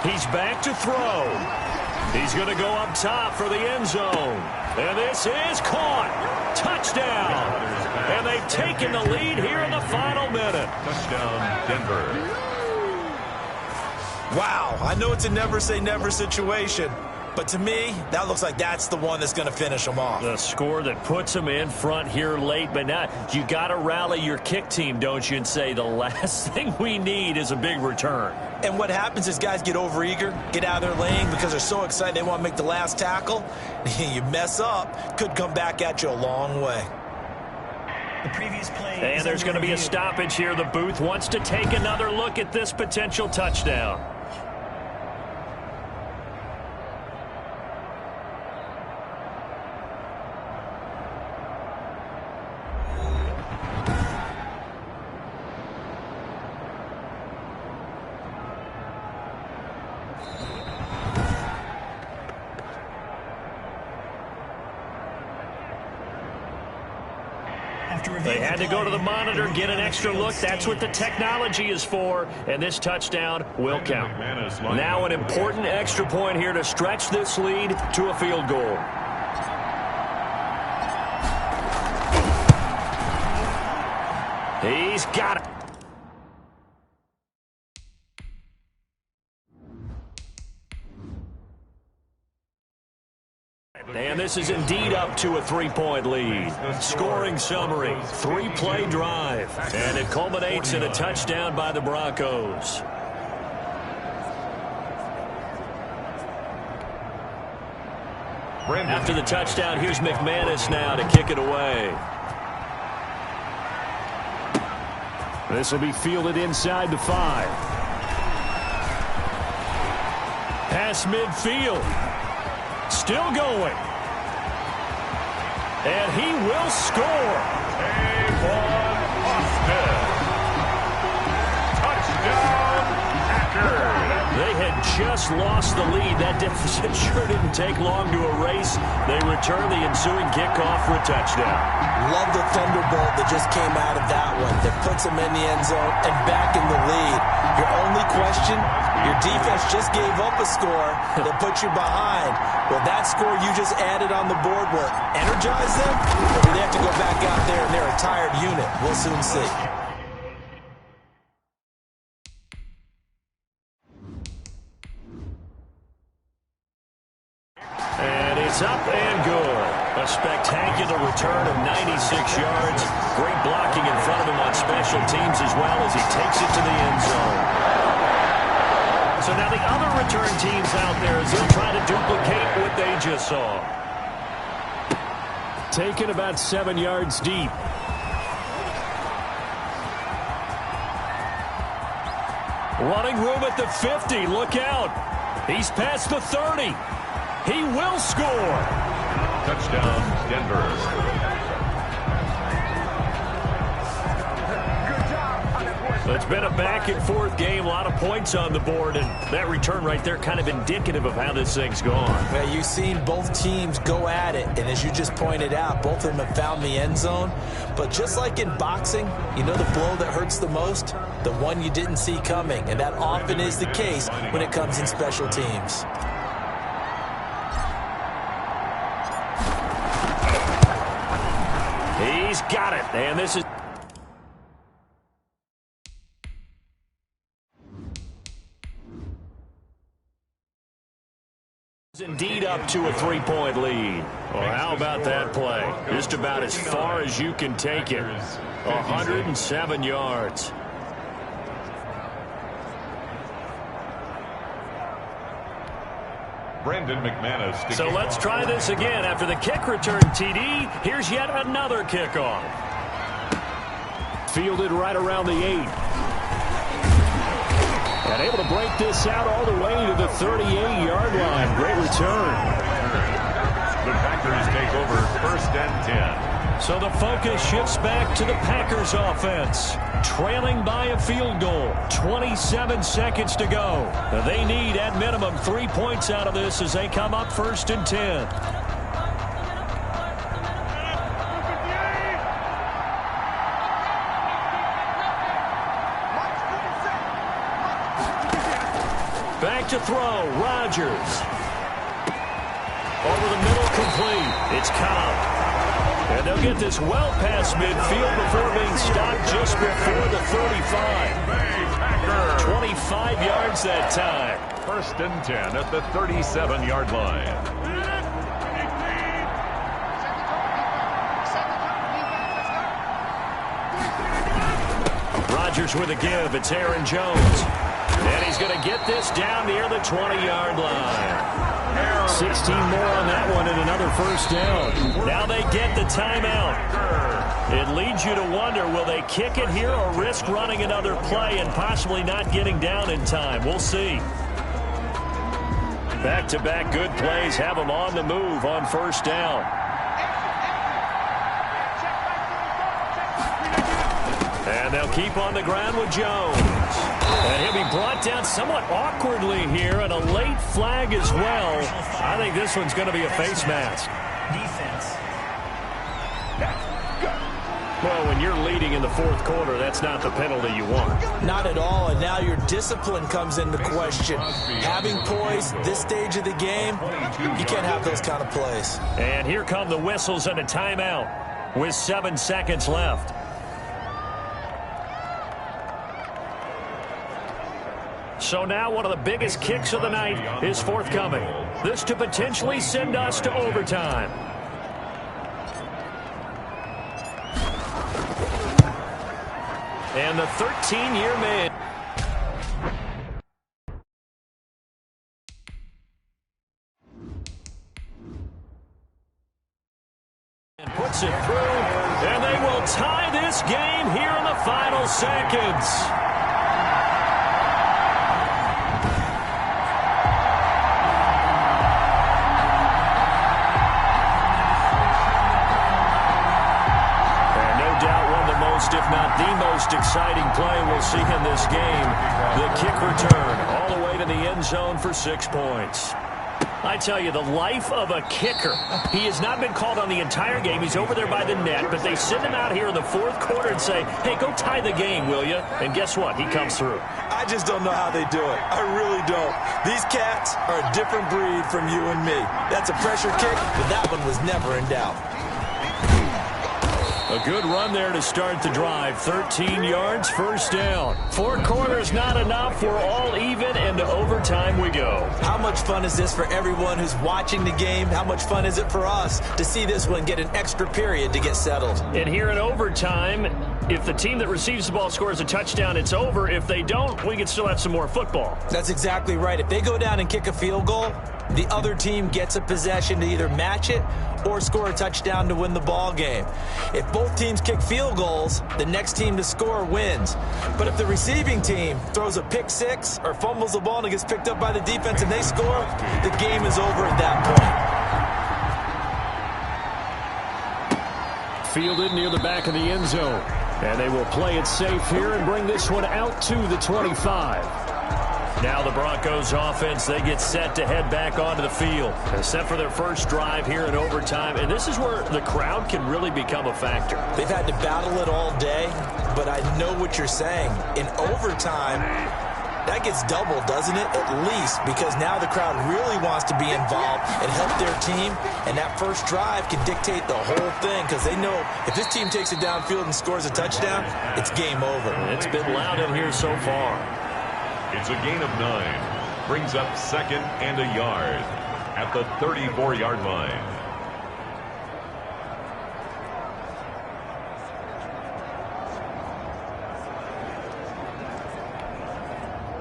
He's back to throw. He's going to go up top for the end zone. And this is caught. Touchdown. And they've taken the lead here in the final minute. Touchdown, Denver. Wow, I know it's a never say never situation. But to me, that looks like that's the one that's going to finish them off. The score that puts them in front here late, but now you got to rally your kick team, don't you, and say the last thing we need is a big return. And what happens is guys get overeager, get out of their lane because they're so excited they want to make the last tackle. You mess up, could come back at you a long way. The previous play. And there's going to be a stoppage here. The booth wants to take another look at this potential touchdown. They had to go to the monitor, get an extra look. That's what the technology is for. And this touchdown will count. Now an important extra point here to stretch this lead to a field goal. He's got it. And this is indeed up to a 3-point lead. Scoring summary, 3-play drive. And it culminates in a touchdown by the Broncos. After the touchdown, here's McManus now to kick it away. This will be fielded inside the 5. Pass midfield. Still going. And he will score. Avon Austin. Touchdown, Packers. They had just lost the lead. That deficit sure didn't take long to erase. They return the ensuing kickoff for a touchdown. Love the thunderbolt that just came out of that one. That puts them in the end zone and back in the lead. Your only question, your defense just gave up a score that put you behind. Will that score you just added on the board will energize them? Or do they have to go back out there and they're a tired unit? We'll soon see. spectacular return of 96 yards. Great blocking in front of him on special teams as well as he takes it to the end zone. So now the other return teams out there as they'll try to duplicate what they just saw. Taken about 7 yards deep. Running room at the 50. Look out. He's past the 30. He will score. Touchdown, Denver. So it's been a back-and-forth game, a lot of points on the board, and that return right there kind of indicative of how this thing's gone. Yeah, you've seen both teams go at it, and as you just pointed out, both of them have found the end zone. But just like in boxing, you know the blow that hurts the most? The one you didn't see coming, and that often is the case when it comes in special teams. He's got it, and this is... indeed up to a 3-point lead. Well, how about that play? Just about as far as you can take it. 107 yards. Brandon McManus. So let's try this again. After the kick return TD, here's yet another kickoff. Fielded right around the 8. And able to break this out all the way to the 38-yard line. Great return. The Packers take over 1st and 10. So the focus shifts back to the Packers offense. Trailing by a field goal. 27 seconds to go. They need at minimum 3 points out of this as they come up 1st and 10. Back to throw, Rodgers. Over the middle, complete. It's Cobb. And they'll get this well past midfield before being stopped just before the 35. 25 yards that time. 1st and 10 at the 37-yard line. Rodgers with a give. It's Aaron Jones. And he's going to get this down near the 20-yard line. 16 more on that one and another 1st down. Now they get the timeout. It leads you to wonder, will they kick it here or risk running another play and possibly not getting down in time? We'll see. Back-to-back good plays have them on the move on 1st down. And they'll keep on the ground with Jones. And he'll be brought down somewhat awkwardly here, and a late flag as well. I think this one's going to be a face mask. Defense. Well, when you're leading in the 4th quarter, that's not the penalty you want. Not at all, and now your discipline comes into question. Having poise this stage of the game, you can't have those kind of plays. And here come the whistles and a timeout with 7 seconds left. So now one of the biggest kicks of the night is forthcoming. This to potentially send us to overtime. And the 13-year man. And puts it through, and they will tie this game here in the final seconds. If not the most exciting play we'll see in this game. The kick return all the way to the end zone for 6 points. I tell you, the life of a kicker. He has not been called on the entire game. He's over there by the net, but they send him out here in the 4th quarter and say, hey, go tie the game, will you? And guess what? He comes through. I just don't know how they do it. I really don't. These cats are a different breed from you and me. That's a pressure kick, but that one was never in doubt. A good run there to start the drive. 13 yards, first down. 4 quarters not enough. We're all even, and to overtime we go. How much fun is this for everyone who's watching the game? How much fun is it for us to see this one get an extra period to get settled? And here in overtime, if the team that receives the ball scores a touchdown, it's over. If they don't, we can still have some more football. That's exactly right. If they go down and kick a field goal, the other team gets a possession to either match it or score a touchdown to win the ball game. If both teams kick field goals, the next team to score wins. But if the receiving team throws a pick six or fumbles the ball and it gets picked up by the defense and they score, the game is over at that point. Fielded near the back of the end zone. And they will play it safe here and bring this one out to the 25. Now the Broncos offense, they get set to head back onto the field. They're set for their first drive here in overtime, and this is where the crowd can really become a factor. They've had to battle it all day, but I know what you're saying. In overtime, that gets doubled, doesn't it? At least, because now the crowd really wants to be involved and help their team, and that first drive can dictate the whole thing because they know if this team takes it downfield and scores a touchdown, it's game over. It's been loud in here so far. It's a gain of 9. Brings up second and a yard at the 34-yard line.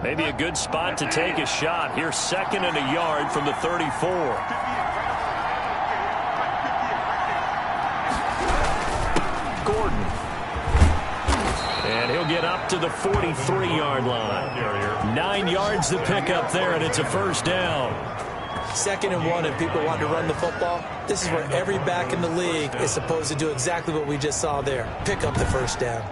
Maybe a good spot to take a shot. Here's second and a yard from the 34. Gordon. And he'll get up to the 43-yard line. 9 yards to pick up there, and it's a first down. Second and 1, and people want to run the football. This is where every back in the league is supposed to do exactly what we just saw there. Pick up the first down.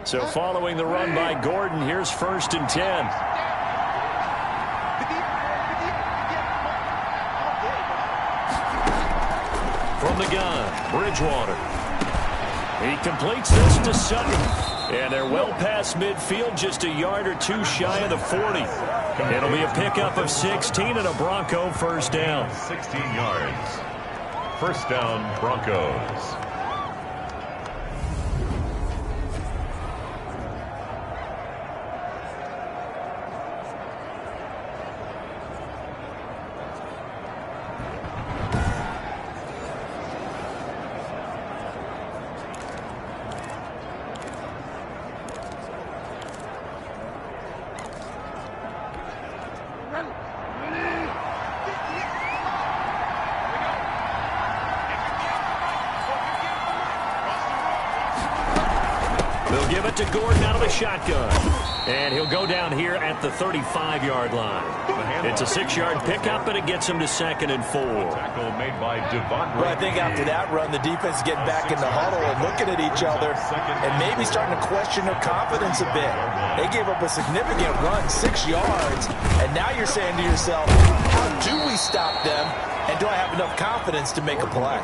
So following the run by Gordon, here's first and 10. From the gun, Bridgewater. He completes this to Sutton. And they're well past midfield, just a yard or two shy of the 40. It'll be a pickup of 16 and a Bronco first down. 16 yards. First down, Broncos. They'll give it to Gordon out of the shotgun. And he'll go down here at the 35-yard line. It's a 6-yard pickup, but it gets him to second and 4. Tackle made by Devon. Well, I think after that run, the defense is getting back in the huddle and looking at each other and maybe starting to question their confidence a bit. They gave up a significant run, 6 yards, and now you're saying to yourself, how do we stop them? And do I have enough confidence to make a play?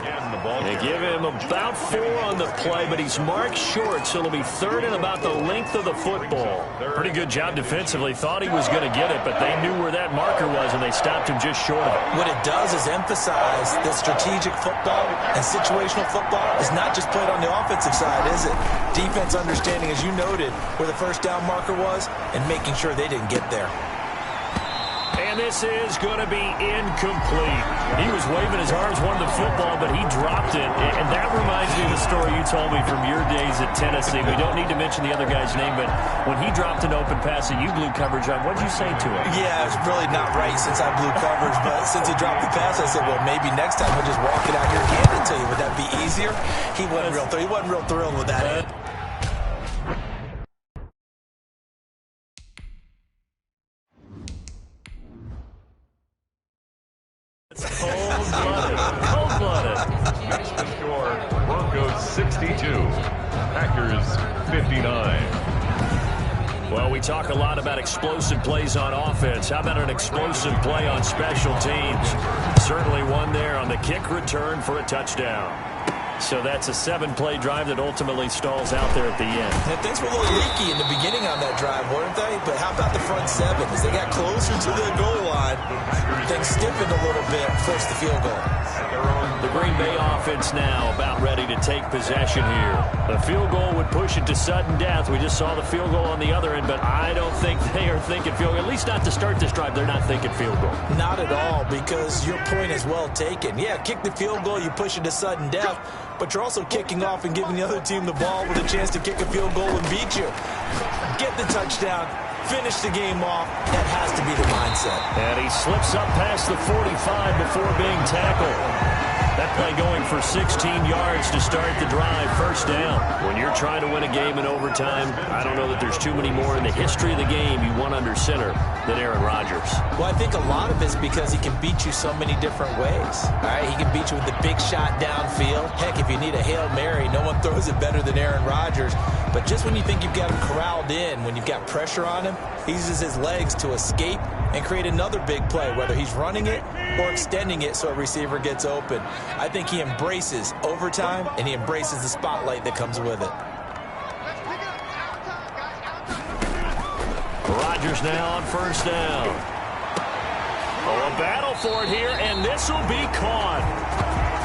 They give him about 4 on the play, but he's marked short, so it'll be third and about the length of the football. Pretty good job defensively. Thought he was going to get it, but they knew where that marker was, and they stopped him just short of it. What it does is emphasize that strategic football and situational football is not just played on the offensive side, is it? Defense understanding, as you noted, where the first down marker was and making sure they didn't get there. And this is going to be incomplete. He was waving his arms, wanted the football, but he dropped it. And that reminds me of the story you told me from your days at Tennessee. We don't need to mention the other guy's name, but when he dropped an open pass that you blew coverage on, what did you say to him? Yeah, it's really not right since I blew coverage, but since he dropped the pass, I said, well, maybe next time he'll just walk it out here and hand it to you. Would that be easier? He wasn't real thrilled with that. Cold-blooded. That's the score. Broncos 62. Packers 59. Well, we talk a lot about explosive plays on offense. How about an explosive play on special teams? Certainly one there on the kick return for a touchdown. So that's a 7-play drive that ultimately stalls out there at the end. And things were a little leaky in the beginning on that drive, weren't they? But how about the front 7? As they got closer to the goal line, things stiffened a little bit, forced the field goal. The Green Bay offense now about ready to take possession here. The field goal would push it to sudden death. We just saw the field goal on the other end, but I don't think they are thinking field goal. At least not to start this drive. They're not thinking field goal. Not at all, because your point is well taken. Yeah, kick the field goal, you push it to sudden death, but you're also kicking off and giving the other team the ball with a chance to kick a field goal and beat you. Get the touchdown, finish the game off. That has to be the mindset. And he slips up past the 45 before being tackled. That play going for 16 yards to start the drive, first down. When you're trying to win a game in overtime, I don't know that there's too many more in the history of the game you want under center than Aaron Rodgers. Well, I think a lot of it's because he can beat you so many different ways. All right, he can beat you with the big shot downfield. Heck, if you need a Hail Mary, no one throws it better than Aaron Rodgers. But just when you think you've got him corralled in, when you've got pressure on him, he uses his legs to escape and create another big play, whether he's running it or extending it so a receiver gets open. I think he embraces overtime, and he embraces the spotlight that comes with it. Rodgers now on first down. Oh, a battle for it here, and this will be caught.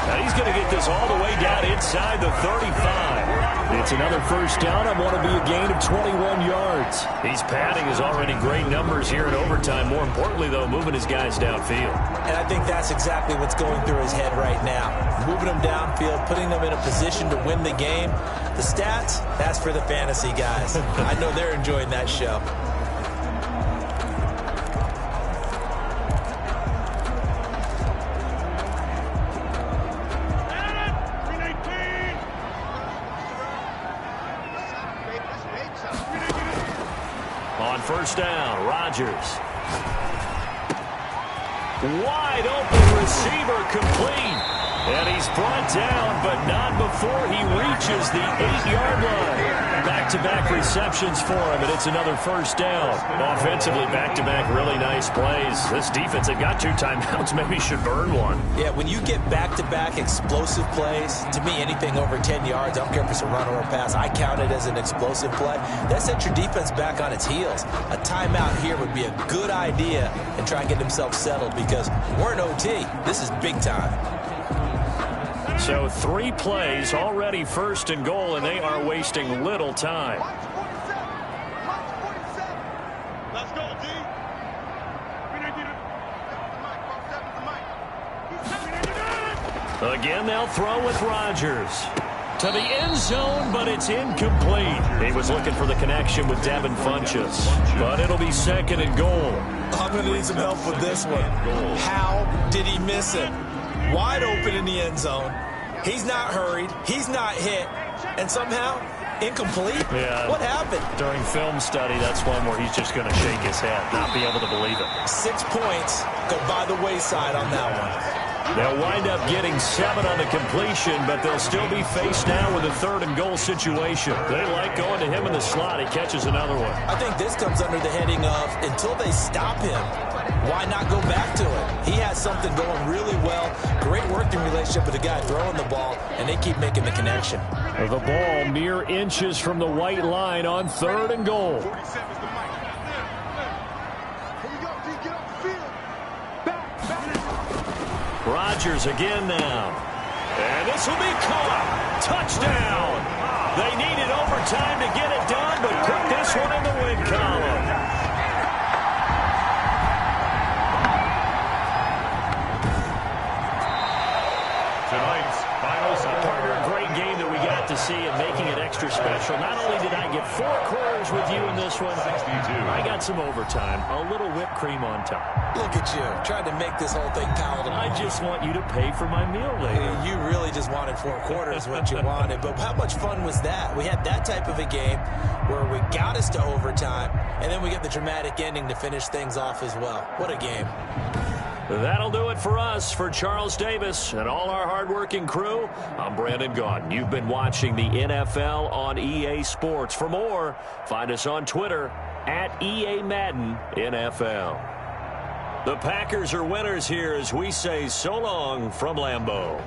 Now he's going to get this all the way down inside the 35. It's another first down on what will be a gain of 21 yards. He's padding his already great numbers here in overtime. More importantly, though, moving his guys downfield. And I think that's exactly what's going through his head right now. Moving them downfield, putting them in a position to win the game. The stats, that's for the fantasy guys. I know they're enjoying that show. First down, Rodgers. Wide open receiver, complete. And he's brought down, but not before he reaches the 8-yard line. Back-to-back receptions for him, and it's another first down. Offensively, back-to-back really nice plays. This defense, they've got 2 timeouts, maybe should burn one. Yeah, when you get back-to-back explosive plays, to me, anything over 10 yards, I don't care if it's a run or a pass, I count it as an explosive play. That sets your defense back on its heels. A timeout here would be a good idea and try and get themselves settled because we're in OT. This is big time. So 3 plays, already first and goal, and they are wasting little time. Let's go, D. Again, they'll throw with Rodgers. To the end zone, but it's incomplete. He was looking for the connection with Devin Funchess, but it'll be second and goal. I'm going to need some help with this one. How did he miss it? Wide open in the end zone. He's not hurried. He's not hit. And somehow, incomplete? Yeah. What happened? During film study, that's one where he's just going to shake his head, not be able to believe it. 6 points go by the wayside on that one. They'll wind up getting 7 on the completion, but they'll still be faced now with a 3rd and goal situation. They like going to him in the slot. He catches another one. I think this comes under the heading of, until they stop him, why not go back to it? He has something going really well. Great working relationship with the guy throwing the ball, and they keep making the connection. The ball mere inches from the white line on 3rd and goal. Rodgers again now. And this will be caught. Touchdown. They needed overtime to get it done, but put this one in the win column. Tonight's final score. Partner, a great game that we got to see and making it extra special. Not only did I get 4 quarters with you in this one, 62. I got some overtime, a little whipped cream on top. Look at you, trying to make this whole thing palatable. I just want you to pay for my meal later. You really just wanted 4 quarters, what you wanted. But how much fun was that? We had that type of a game where we got us to overtime, and then we get the dramatic ending to finish things off as well. What a game. That'll do it for us. For Charles Davis and all our hardworking crew, I'm Brandon Gaudin. You've been watching the NFL on EA Sports. For more, find us on Twitter at EA Madden NFL. The Packers are winners here as we say so long from Lambeau.